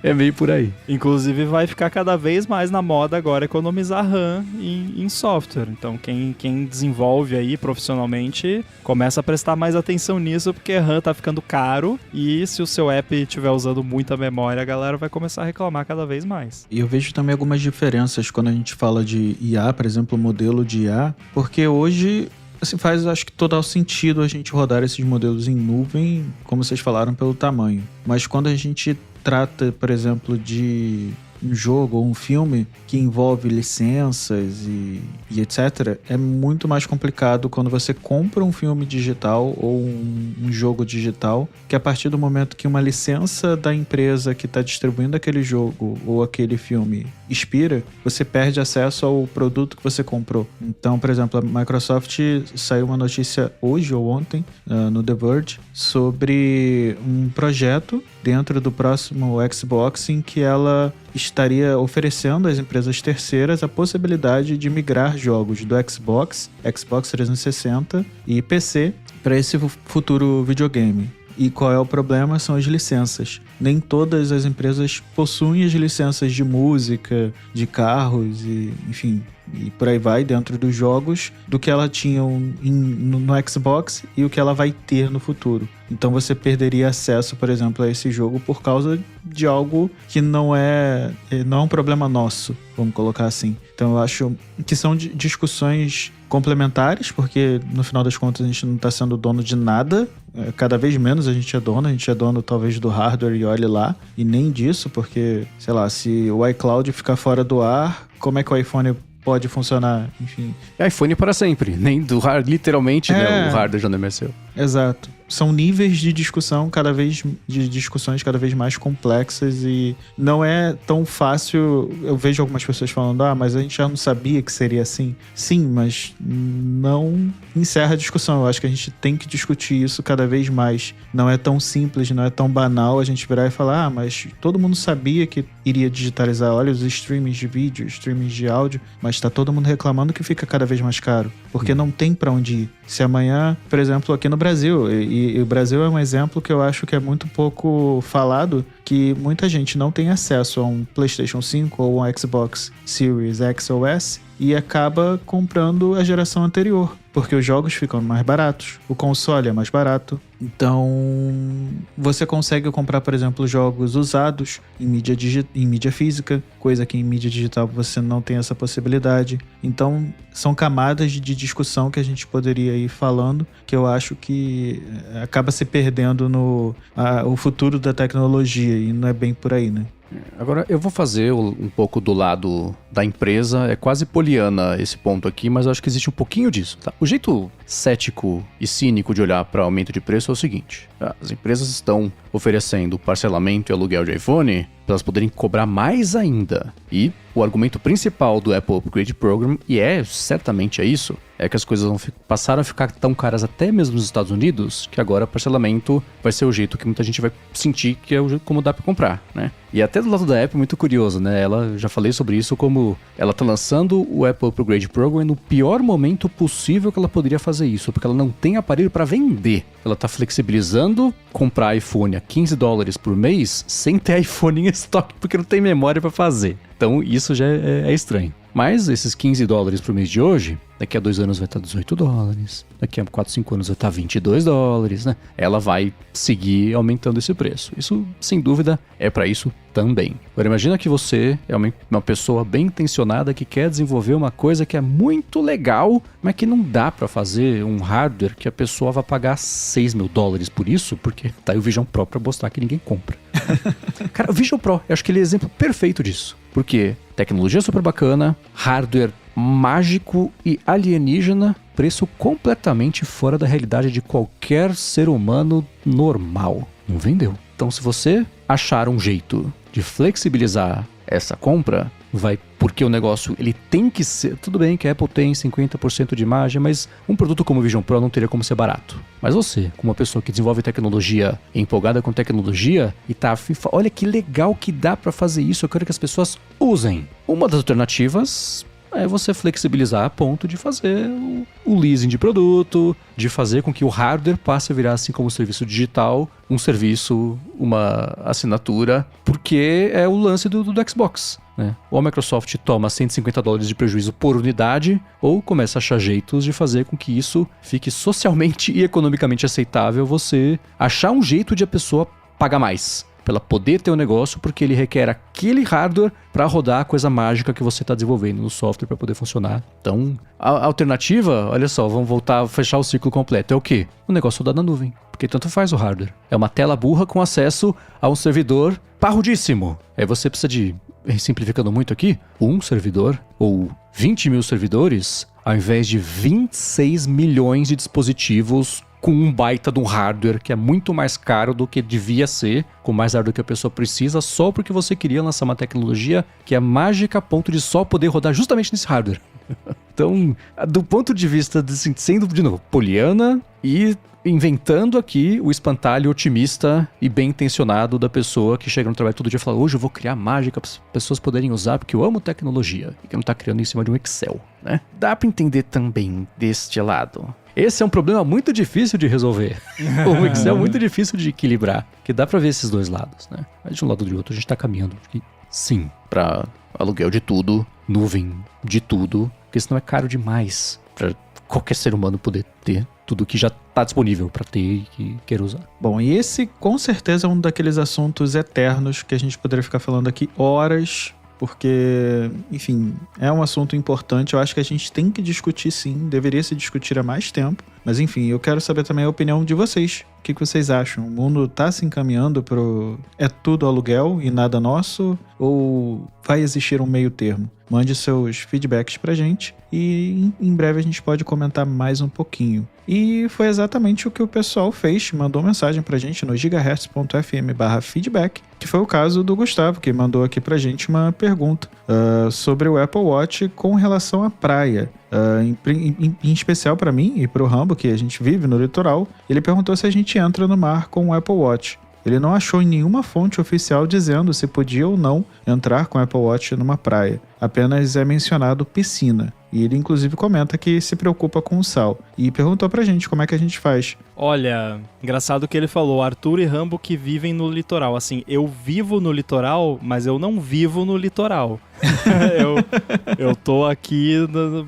é meio por aí. Inclusive vai ficar cada vez mais na moda agora economizar RAM em software. Então quem desenvolve aí profissionalmente começa a prestar mais atenção nisso, porque RAM tá ficando caro e se o seu app estiver usando muita memória, a galera vai começar a reclamar cada vez mais. E eu vejo também algumas diferenças quando a gente fala de IA, por exemplo, o modelo de IA, porque hoje assim, faz, acho que total sentido a gente rodar esses modelos em nuvem, como vocês falaram, pelo tamanho. Mas quando a gente trata, por exemplo, de um jogo ou um filme que envolve licenças e etc., é muito mais complicado quando você compra um filme digital ou um jogo digital, que a partir do momento que uma licença da empresa que está distribuindo aquele jogo ou aquele filme expira, você perde acesso ao produto que você comprou. Então, por exemplo, a Microsoft saiu uma notícia hoje ou ontem no The Verge sobre um projeto dentro do próximo Xbox em que ela estaria oferecendo às empresas terceiras a possibilidade de migrar jogos do Xbox 360 e PC para esse futuro videogame. E qual é o problema? São as licenças. Nem todas as empresas possuem as licenças de música, de carros e, enfim, e por aí vai dentro dos jogos do que ela tinha no Xbox e o que ela vai ter no futuro. Então você perderia acesso, por exemplo, a esse jogo por causa de algo que não é um problema nosso, vamos colocar assim. Então eu acho que são discussões complementares, porque no final das contas a gente não está sendo dono de nada, cada vez menos a gente é dono talvez do hardware e olhe lá, e nem disso, porque, sei lá, se o iCloud ficar fora do ar, como é que o iPhone pode funcionar, enfim. iPhone para sempre, nem do hardware, literalmente, né? O hardware já não é mais seu. Exato. São níveis de discussões cada vez mais complexas e não é tão fácil. Eu vejo algumas pessoas falando, mas a gente já não sabia que seria assim. Sim, mas não encerra a discussão. Eu acho que a gente tem que discutir isso cada vez mais. Não é tão simples, não é tão banal a gente virar e falar, mas todo mundo sabia que iria digitalizar, olha, os streamings de vídeo, streamings de áudio, mas tá todo mundo reclamando que fica cada vez mais caro, porque não tem pra onde ir. Se amanhã, por exemplo, aqui no Brasil, e o Brasil é um exemplo que eu acho que é muito pouco falado, que muita gente não tem acesso a um PlayStation 5 ou um Xbox Series X ou S e acaba comprando a geração anterior, porque os jogos ficam mais baratos, o console é mais barato. Então, você consegue comprar, por exemplo, jogos usados em mídia física, coisa que em mídia digital você não tem essa possibilidade. Então, são camadas de discussão que a gente poderia ir falando, que eu acho que acaba se perdendo o futuro da tecnologia, e não é bem por aí, né? Agora, eu vou fazer um pouco do lado da empresa, é quase poliana esse ponto aqui, mas eu acho que existe um pouquinho disso, tá? O jeito cético e cínico de olhar para aumento de preço é o seguinte: as empresas estão oferecendo parcelamento e aluguel de iPhone para elas poderem cobrar mais ainda. E o argumento principal do Apple Upgrade Program, e certamente é isso, é que as coisas passaram a ficar tão caras até mesmo nos Estados Unidos, que agora parcelamento vai ser o jeito que muita gente vai sentir que é o jeito como dá para comprar, né? E até do lado da Apple, muito curioso, né? Já falei sobre isso, como ela tá lançando o Apple Upgrade Program no pior momento possível que ela poderia fazer isso, porque ela não tem aparelho para vender. Ela tá flexibilizando comprar iPhone a $15 por mês sem ter iPhone em estoque, porque não tem memória para fazer. Então isso já é estranho. Mas esses $15 por mês de hoje, daqui a 2 anos vai estar $18, daqui a 4, 5 anos vai estar $22, né? Ela vai seguir aumentando esse preço. Isso, sem dúvida, é para isso também. Agora, imagina que você é uma pessoa bem intencionada que quer desenvolver uma coisa que é muito legal, mas que não dá para fazer um hardware que a pessoa vai pagar $6 mil por isso, porque tá aí o Vision Pro para mostrar que ninguém compra. Cara, o Vision Pro, eu acho que ele é exemplo perfeito disso. Porque tecnologia super bacana, hardware mágico e alienígena, preço completamente fora da realidade de qualquer ser humano normal. Não vendeu. Então, se você achar um jeito de flexibilizar essa compra, porque o negócio ele tem que ser... Tudo bem que a Apple tem 50% de margem, mas um produto como o Vision Pro não teria como ser barato. Mas você, como uma pessoa que desenvolve tecnologia, é empolgada com tecnologia, e tá afim, olha que legal que dá pra fazer isso, eu quero que as pessoas usem. Uma das alternativas é você flexibilizar a ponto de fazer o leasing de produto, de fazer com que o hardware passe a virar, assim como o serviço digital, um serviço, uma assinatura, porque é o lance do Xbox, né? Ou a Microsoft toma $150 de prejuízo por unidade, ou começa a achar jeitos de fazer com que isso fique socialmente e economicamente aceitável, você achar um jeito de a pessoa pagar mais, pra ela poder ter um negócio, porque ele requer aquele hardware para rodar a coisa mágica que você está desenvolvendo no software para poder funcionar. Então, a alternativa, olha só, vamos voltar a fechar o ciclo completo, é o quê? O negócio rodar na nuvem, porque tanto faz o hardware. É uma tela burra com acesso a um servidor parrudíssimo. Aí você precisa de, simplificando muito aqui, um servidor ou 20 mil servidores, ao invés de 26 milhões de dispositivos com um baita de um hardware que é muito mais caro do que devia ser, com mais hardware que a pessoa precisa, só porque você queria lançar uma tecnologia que é mágica a ponto de só poder rodar justamente nesse hardware. Então, do ponto de vista, assim, sendo, de novo, poliana e inventando aqui o espantalho otimista e bem intencionado da pessoa que chega no trabalho todo dia e fala: hoje eu vou criar mágica para as pessoas poderem usar porque eu amo tecnologia, e que não está criando em cima de um Excel, né? Dá para entender também deste lado. Esse é um problema muito difícil de resolver. O Excel é muito difícil de equilibrar, que dá para ver esses dois lados, né? Mas de um lado ou de outro a gente está caminhando, sim, para aluguel de tudo, nuvem de tudo, porque senão é caro demais para qualquer ser humano poder ter tudo que já está disponível para ter e que queira usar. Bom, e esse com certeza é um daqueles assuntos eternos que a gente poderia ficar falando aqui horas, porque, enfim, é um assunto importante. Eu acho que a gente tem que discutir, sim, deveria se discutir há mais tempo. Mas, enfim, eu quero saber também a opinião de vocês. O que vocês acham? O mundo está se encaminhando para é tudo aluguel e nada nosso? Ou vai existir um meio termo? Mande seus feedbacks pra gente e em breve a gente pode comentar mais um pouquinho. E foi exatamente o que o pessoal fez, mandou mensagem pra gente no gigahertz.fm/feedback, que foi o caso do Gustavo, que mandou aqui pra gente uma pergunta sobre o Apple Watch com relação à praia. Em especial para mim e para o Rambo, que a gente vive no litoral. Ele perguntou se a gente entra no mar com o Apple Watch. Ele não achou em nenhuma fonte oficial dizendo se podia ou não entrar com o Apple Watch numa praia. Apenas é mencionado piscina. E ele inclusive comenta que se preocupa com o sal. E perguntou pra gente como é que a gente faz. Olha, engraçado que ele falou, Arthur e Rambo que vivem no litoral. Assim, eu vivo no litoral, mas eu não vivo no litoral. eu tô aqui,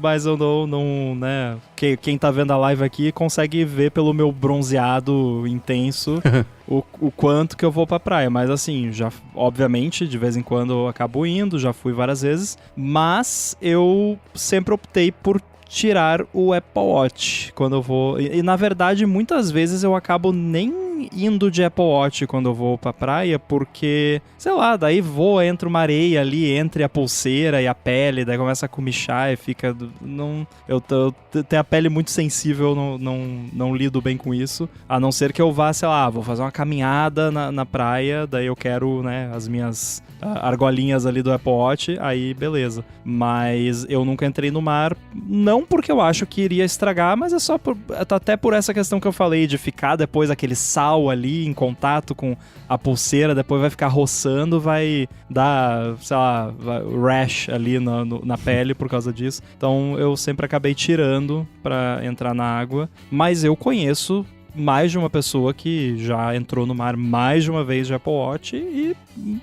mas eu não, né? Quem tá vendo a live aqui consegue ver pelo meu bronzeado intenso o quanto que eu vou pra praia. Mas assim, já, obviamente, de vez em quando eu acabo indo, já fui várias vezes. Mas eu sempre optei por tirar o Apple Watch quando eu vou. E na verdade, muitas vezes eu acabo nem indo de Apple Watch quando eu vou pra praia, porque, sei lá, daí entra uma areia ali entre a pulseira e a pele, daí começa a comichar e fica. Eu tenho a pele muito sensível, não lido bem com isso. A não ser que eu vá, sei lá, vou fazer uma caminhada na praia, daí eu quero, né, as minhas argolinhas ali do Apple Watch, aí beleza. Mas eu nunca entrei no mar, não porque eu acho que iria estragar, mas é só até por essa questão que eu falei, de ficar depois aquele sal ali em contato com a pulseira, depois vai ficar roçando, vai dar, sei lá, rash ali na pele por causa disso. Então eu sempre acabei tirando pra entrar na água, mas eu conheço mais de uma pessoa que já entrou no mar mais de uma vez de Apple Watch e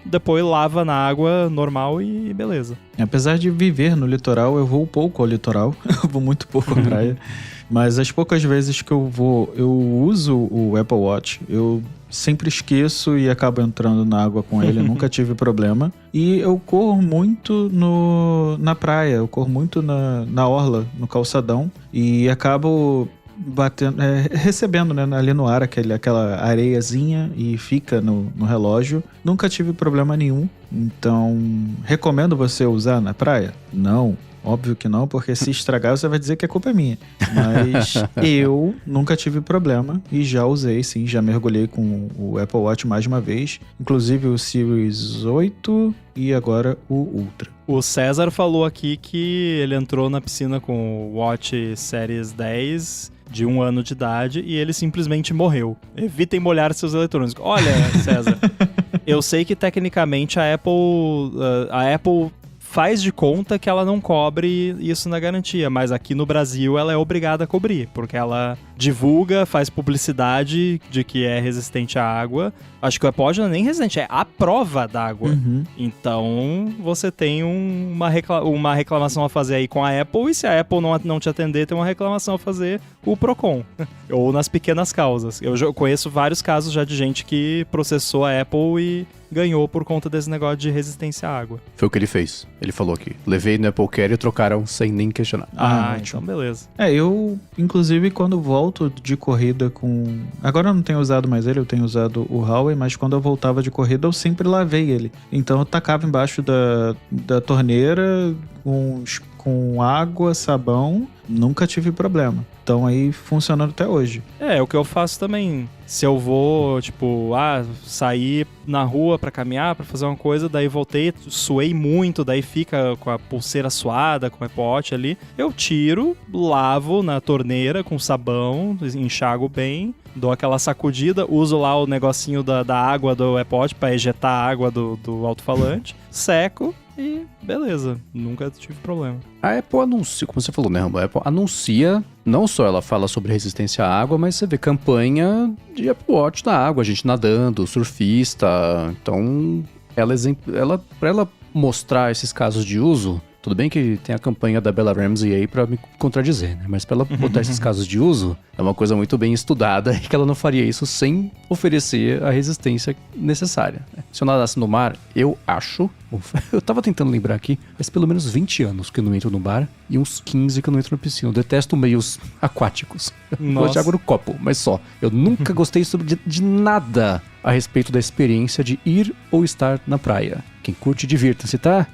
depois lava na água normal e beleza. Apesar de viver no litoral, eu vou pouco ao litoral, eu vou muito pouco à praia, mas as poucas vezes que eu uso o Apple Watch, eu sempre esqueço e acabo entrando na água com ele, nunca tive problema. E eu corro muito na praia, eu corro muito na orla, no calçadão, e acabo recebendo, né, ali no ar aquela areiazinha e fica no relógio. Nunca tive problema nenhum. Então, recomendo você usar na praia? Não, óbvio que não, porque se estragar você vai dizer que a culpa é minha. Mas eu nunca tive problema e já usei, sim, já mergulhei com o Apple Watch mais de uma vez, inclusive o Series 8 e agora o Ultra. O César falou aqui que ele entrou na piscina com o Watch Series 10 de 1 ano de idade e ele simplesmente morreu. Evitem molhar seus eletrônicos. Olha, César, eu sei que tecnicamente a Apple faz de conta que ela não cobre isso na garantia, mas aqui no Brasil ela é obrigada a cobrir, porque ela divulga, faz publicidade de que é resistente à água. Acho que o AirPod não é nem resistente, é a prova d'água. Então, você tem uma reclamação a fazer aí com a Apple, e se a Apple não te atender, tem uma reclamação a fazer com o Procon. Ou nas pequenas causas. Eu conheço vários casos já de gente que processou a Apple e ganhou por conta desse negócio de resistência à água. Foi o que ele fez. Ele falou aqui. Levei no Apple Care e trocaram sem nem questionar. Então beleza. Eu, inclusive, quando volto de corrida com... Agora eu não tenho usado mais ele, eu tenho usado o Huawei, mas quando eu voltava de corrida, eu sempre lavei ele. Então eu tacava embaixo da torneira com água, sabão, nunca tive problema. Então aí funcionando até hoje. É o que eu faço também. Se eu vou, tipo, sair na rua pra caminhar, pra fazer uma coisa, daí voltei, suei muito, daí fica com a pulseira suada, com o iPod ali, eu tiro, lavo na torneira com sabão, enxago bem, dou aquela sacudida, uso lá o negocinho da água do iPod pra ejetar a água do alto-falante, seco e beleza, nunca tive problema. A Apple anuncia, como você falou, né, Rambo? A Apple anuncia, não só ela fala sobre resistência à água, mas você vê campanha de Apple Watch na água, a gente nadando, surfista. Então, pra ela mostrar esses casos de uso, tudo bem que tem a campanha da Bella Ramsey aí pra me contradizer, né? Mas pra ela botar esses casos de uso, é uma coisa muito bem estudada e que ela não faria isso sem oferecer a resistência necessária. Se eu nadasse no mar, eu acho... Eu tava tentando lembrar aqui, mas pelo menos 20 anos que eu não entro no bar e uns 15 que eu não entro na piscina. Eu detesto meios aquáticos. Eu gosto de água no copo, mas só. Eu nunca gostei de nada a respeito da experiência de ir ou estar na praia. Quem curte, divirta-se, tá?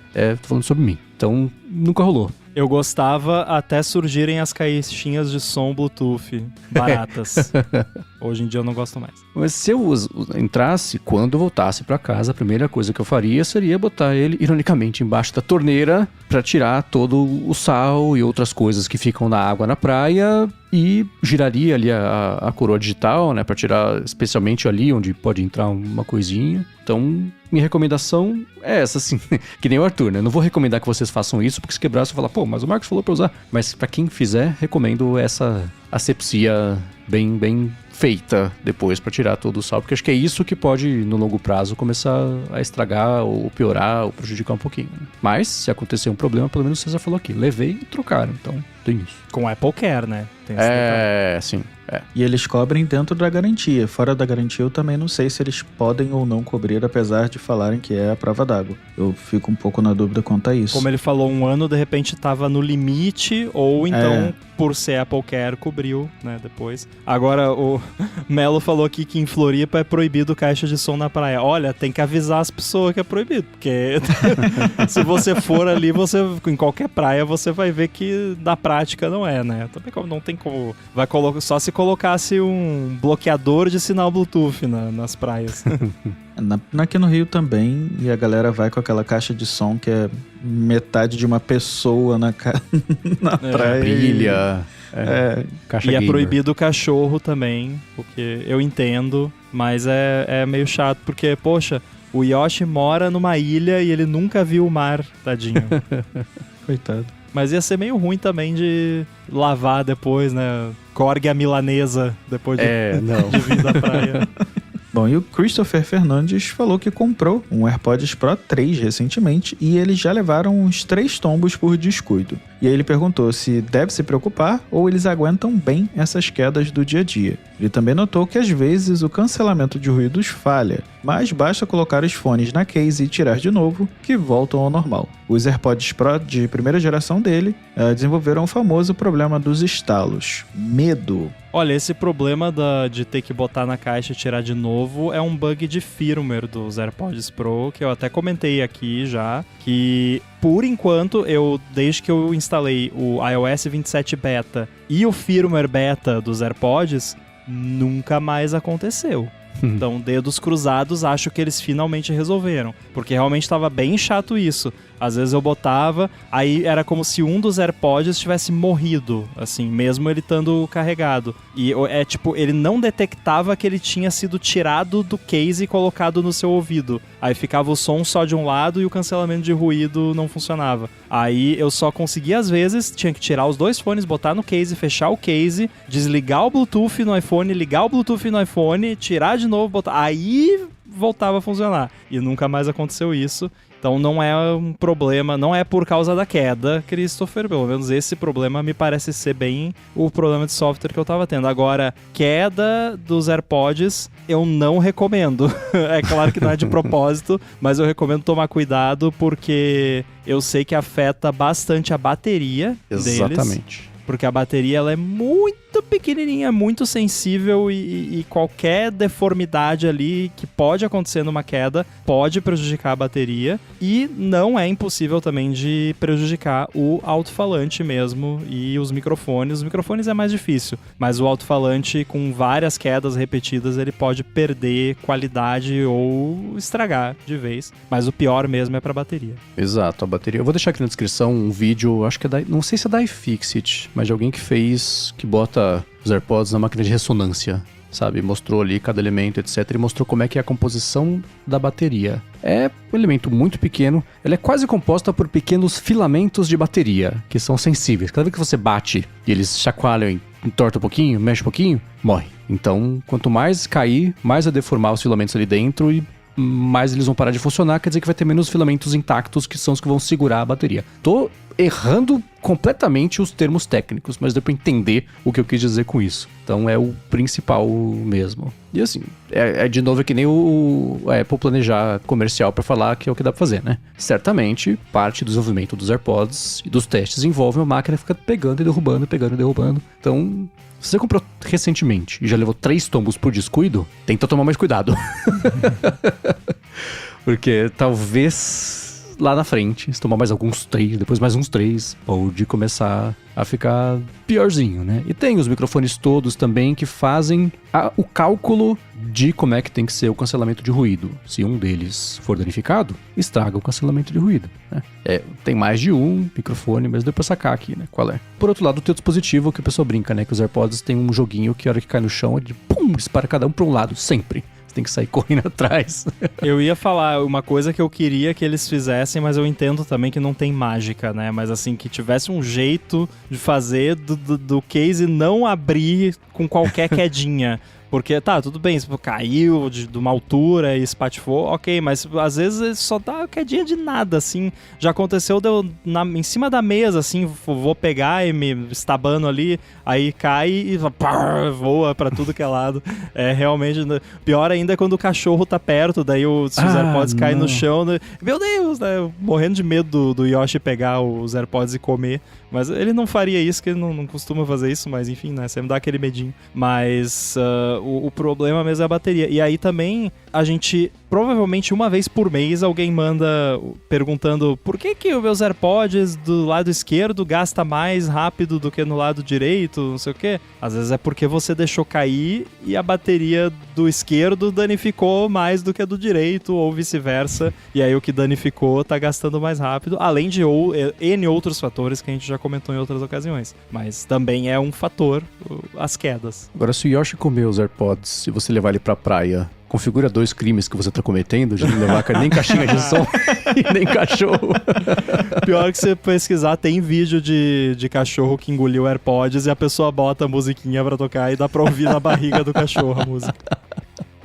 Tô falando sobre mim. Então, nunca rolou. Eu gostava até surgirem as caixinhas de som Bluetooth baratas. Hoje em dia eu não gosto mais. Mas se eu entrasse, quando eu voltasse pra casa, a primeira coisa que eu faria seria botar ele, ironicamente, embaixo da torneira pra tirar todo o sal e outras coisas que ficam na água na praia e giraria ali a coroa digital, né, pra tirar especialmente ali onde pode entrar uma coisinha. Então, minha recomendação é essa, assim, que nem o Arthur, né? Não vou recomendar que vocês façam isso, porque se quebrar, você fala, pô, mas o Marcos falou pra usar. Mas pra quem fizer, recomendo essa asepsia bem feita depois pra tirar todo o sal, porque acho que é isso que pode, no longo prazo, começar a estragar ou piorar ou prejudicar um pouquinho. Mas, se acontecer um problema, pelo menos o César falou aqui, levei e trocaram, então tem isso. Com o Apple Care, né? Tem sim. E eles cobrem dentro da garantia. Fora da garantia, eu também não sei se eles podem ou não cobrir, apesar de falarem que é a prova d'água. Eu fico um pouco na dúvida quanto a isso. Como ele falou, um ano, de repente, tava no limite, ou então, por ser Apple Care, cobriu, né, depois. Agora, o Melo falou aqui que em Floripa é proibido caixa de som na praia. Olha, tem que avisar as pessoas que é proibido, porque se você for ali, em qualquer praia, você vai ver que na prática não é, né? Também não tem como... Só se colocasse um bloqueador de sinal Bluetooth nas praias. Aqui no Rio também, e a galera vai com aquela caixa de som que é metade de uma pessoa na praia. Brilha. E é proibido o cachorro também, porque eu entendo, mas é meio chato, porque, poxa, o Yoshi mora numa ilha e ele nunca viu o mar, tadinho. Coitado. Mas ia ser meio ruim também de lavar depois, né? Corgue a milanesa depois de vir da praia. Bom, e o Christopher Fernandes falou que comprou um AirPods Pro 3 recentemente e eles já levaram uns 3 tombos por descuido. E aí ele perguntou se deve se preocupar ou eles aguentam bem essas quedas do dia a dia. Ele também notou que às vezes o cancelamento de ruídos falha, mas basta colocar os fones na case e tirar de novo, que voltam ao normal. Os AirPods Pro de primeira geração dele desenvolveram o famoso problema dos estalos. Medo. Olha, esse problema de ter que botar na caixa e tirar de novo é um bug de firmware dos AirPods Pro, que eu até comentei aqui já, que por enquanto, desde que eu instalei o iOS 27 Beta e o firmware Beta dos AirPods, nunca mais aconteceu. Então, dedos cruzados, acho que eles finalmente resolveram. Porque realmente estava bem chato isso. Às vezes eu botava, aí era como se um dos AirPods tivesse morrido, assim, mesmo ele estando carregado. E tipo, ele não detectava que ele tinha sido tirado do case e colocado no seu ouvido. Aí ficava o som só de um lado e o cancelamento de ruído não funcionava. Aí eu só conseguia, às vezes, tinha que tirar os 2 fones, botar no case, fechar o case, desligar o Bluetooth no iPhone, ligar o Bluetooth no iPhone, tirar de novo, botar... Aí voltava a funcionar. E nunca mais aconteceu isso. Então não é um problema, não é por causa da queda, Christopher. Pelo menos esse problema me parece ser bem o problema de software que eu tava tendo. Agora, queda dos AirPods, eu não recomendo. É claro que não é de propósito, mas eu recomendo tomar cuidado porque eu sei que afeta bastante a bateria deles. Exatamente. Porque a bateria ela é muito pequenininha, muito sensível e qualquer deformidade ali que pode acontecer numa queda pode prejudicar a bateria. E não é impossível também de prejudicar o alto-falante mesmo e os microfones. Os microfones é mais difícil, mas o alto-falante com várias quedas repetidas ele pode perder qualidade ou estragar de vez. Mas o pior mesmo é pra bateria. Exato, a bateria. Eu vou deixar aqui na descrição um vídeo, acho que é não sei se é da iFixit, mas de alguém que bota os AirPods na máquina de ressonância, sabe? Mostrou ali cada elemento, etc. E mostrou como é que é a composição da bateria. É um elemento muito pequeno, ela é quase composta por pequenos filamentos de bateria, que são sensíveis. Cada vez que você bate e eles chacoalham e entorta um pouquinho, mexe um pouquinho, morre. Então, quanto mais cair, mais vai deformar os filamentos ali dentro e mais eles vão parar de funcionar, quer dizer que vai ter menos filamentos intactos, que são os que vão segurar a bateria. Tô errando completamente os termos técnicos, mas deu pra entender o que eu quis dizer com isso. Então é o principal mesmo. E assim, de novo é que nem a Apple planejar comercial pra falar que é o que dá pra fazer, né? Certamente, parte do desenvolvimento dos AirPods e dos testes envolve a máquina ficar pegando e derrubando, pegando e derrubando. Então, se você comprou recentemente e já levou 3 tombos por descuido, tenta tomar mais cuidado. Porque talvez lá na frente, se tomar mais alguns 3, depois mais uns 3, pode começar a ficar piorzinho, né? E tem os microfones todos também que fazem o cálculo de como é que tem que ser o cancelamento de ruído. Se um deles for danificado, estraga o cancelamento de ruído, né? Tem mais de um microfone, mas deu pra sacar aqui, né? Qual é? Por outro lado, tem o dispositivo que o pessoal brinca, né? Que os AirPods tem um joguinho que a hora que cai no chão, ele dispara cada um pra um lado, sempre. Tem que sair correndo atrás. Eu ia falar uma coisa que eu queria que eles fizessem, mas eu entendo também que não tem mágica, né? Mas assim, que tivesse um jeito de fazer do case não abrir com qualquer quedinha. Porque, tá, tudo bem, se caiu de uma altura e espatifou, ok, mas às vezes só dá quedinha de nada, assim. Já aconteceu, em cima da mesa, assim, vou pegar e me estabando ali, aí cai e voa pra tudo que é lado. É realmente... Pior ainda é quando o cachorro tá perto, daí se os AirPods caem no chão, né? Meu Deus, né? Morrendo de medo do Yoshi pegar os AirPods e comer. Mas ele não faria isso, que ele não costuma fazer isso, mas enfim, né? Sempre dá aquele medinho. Mas o problema mesmo é a bateria. E aí também a gente, provavelmente uma vez por mês, alguém manda perguntando por que os meus AirPods do lado esquerdo gasta mais rápido do que no lado direito, não sei o quê. Às vezes é porque você deixou cair e a bateria do esquerdo danificou mais do que a do direito, ou vice-versa. E aí o que danificou tá gastando mais rápido, além de N outros fatores que a gente já comentou em outras ocasiões. Mas também é um fator, as quedas. Agora, se o Yoshi comer os AirPods e você levar ele pra praia, configura 2 crimes que você tá cometendo, de não levar nem caixinha de som e nem cachorro. Pior que você pesquisar, tem vídeo de cachorro que engoliu AirPods e a pessoa bota a musiquinha pra tocar e dá pra ouvir na barriga do cachorro a música.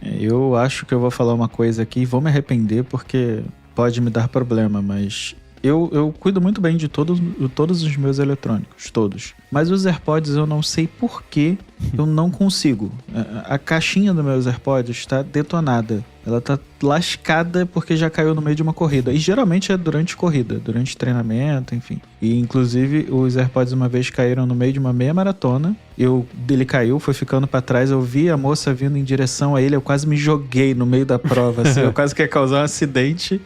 Eu acho que eu vou falar uma coisa aqui e vou me arrepender porque pode me dar problema, mas... Eu cuido muito bem de todos os meus eletrônicos, todos. Mas os AirPods eu não sei por que eu não consigo. A caixinha dos meus AirPods está detonada. Ela tá lascada porque já caiu no meio de uma corrida. E geralmente é durante corrida, durante treinamento, enfim. E inclusive os AirPods uma vez caíram no meio de uma meia maratona. Ele caiu, foi ficando pra trás. Eu vi a moça vindo em direção a ele. Eu quase me joguei no meio da prova. Assim, eu quase que ia causar um acidente.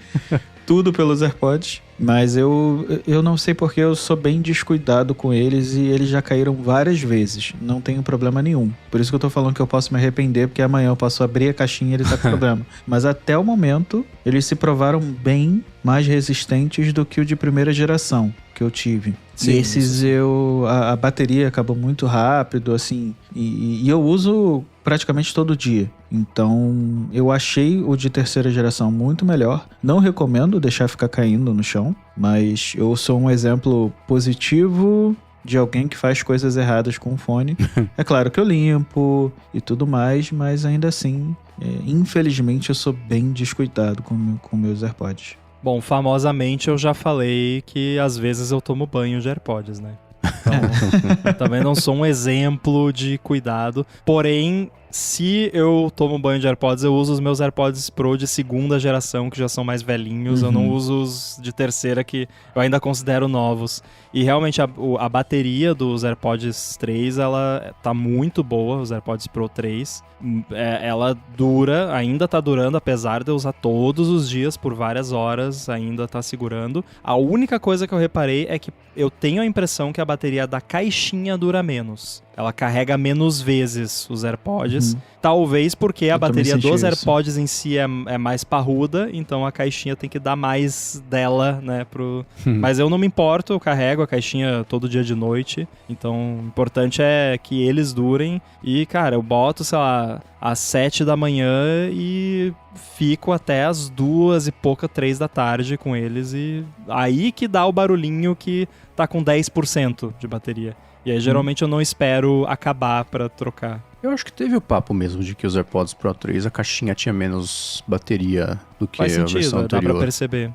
Tudo pelos AirPods. Mas eu não sei porque eu sou bem descuidado com eles e eles já caíram várias vezes. Não tenho problema nenhum. Por isso que eu tô falando que eu posso me arrepender, porque amanhã eu posso abrir a caixinha e ele tá com problema. Mas até o momento, eles se provaram bem mais resistentes do que o de primeira geração que eu tive. Sim, e esses a bateria acabou muito rápido, assim, e eu uso praticamente todo dia. Então, eu achei o de terceira geração muito melhor. Não recomendo deixar ficar caindo no chão, mas eu sou um exemplo positivo de alguém que faz coisas erradas com o fone. É claro que eu limpo e tudo mais, mas ainda assim, infelizmente, eu sou bem descuidado com meus AirPods. Bom, famosamente eu já falei que às vezes eu tomo banho de AirPods, né? Então, também não sou um exemplo de cuidado. Porém, se eu tomo banho de AirPods, eu uso os meus AirPods Pro de segunda geração, que já são mais velhinhos. Eu não uso os de terceira, que eu ainda considero novos. E realmente a bateria dos AirPods 3, ela tá muito boa, os AirPods Pro 3. Ela dura, ainda tá durando, apesar de eu usar todos os dias por várias horas, ainda tá segurando. A única coisa que eu reparei é que eu tenho a impressão que a bateria da caixinha dura menos. Ela carrega menos vezes os AirPods. Talvez porque a bateria dos AirPods em si é mais parruda, então a caixinha tem que dar mais dela, né? Mas eu não me importo, eu carrego a caixinha todo dia de noite. Então, o importante é que eles durem. E, cara, eu boto, sei lá, às 7 da manhã e fico até às 2 e pouca, 3 da tarde com eles. E aí que dá o barulhinho que tá com 10% de bateria. E aí, geralmente, eu não espero acabar pra trocar. Eu acho que teve o papo mesmo de que os AirPods Pro 3, a caixinha tinha menos bateria do que Faz a versão sentido, dá anterior. pra perceber.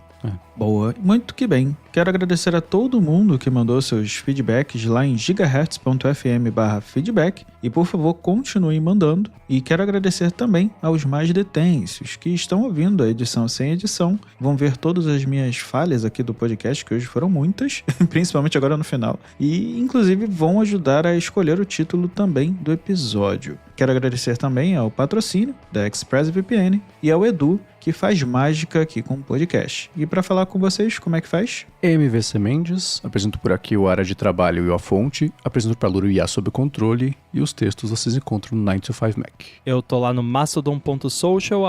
Boa, muito que bem. Quero agradecer a todo mundo que mandou seus feedbacks lá em gigahertz.fm/feedback e por favor continuem mandando. E quero agradecer também aos mais detensos que estão ouvindo a edição sem edição, vão ver todas as minhas falhas aqui do podcast, que hoje foram muitas, principalmente agora no final, e inclusive vão ajudar a escolher o título também do episódio. Quero agradecer também ao patrocínio da ExpressVPN e ao Edu, que faz mágica aqui com o podcast. E para falar com vocês, como é que faz? MVC Mendes, apresento por aqui o Área de Trabalho e o A Fonte, apresento para Luro e IA Sob Controle, e os textos vocês encontram no 9to5Mac. Eu tô lá no mastodon.social,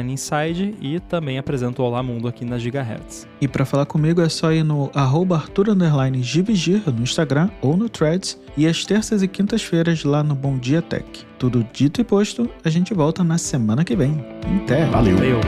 @inside, e também apresento o Olá Mundo aqui na Gigahertz. E para falar comigo é só ir no @Arthur_Givigir no Instagram ou no Threads, e às terças e quintas-feiras lá no Bom Dia Tech. Tudo dito e posto, a gente volta na semana que vem. Até! Valeu! Valeu.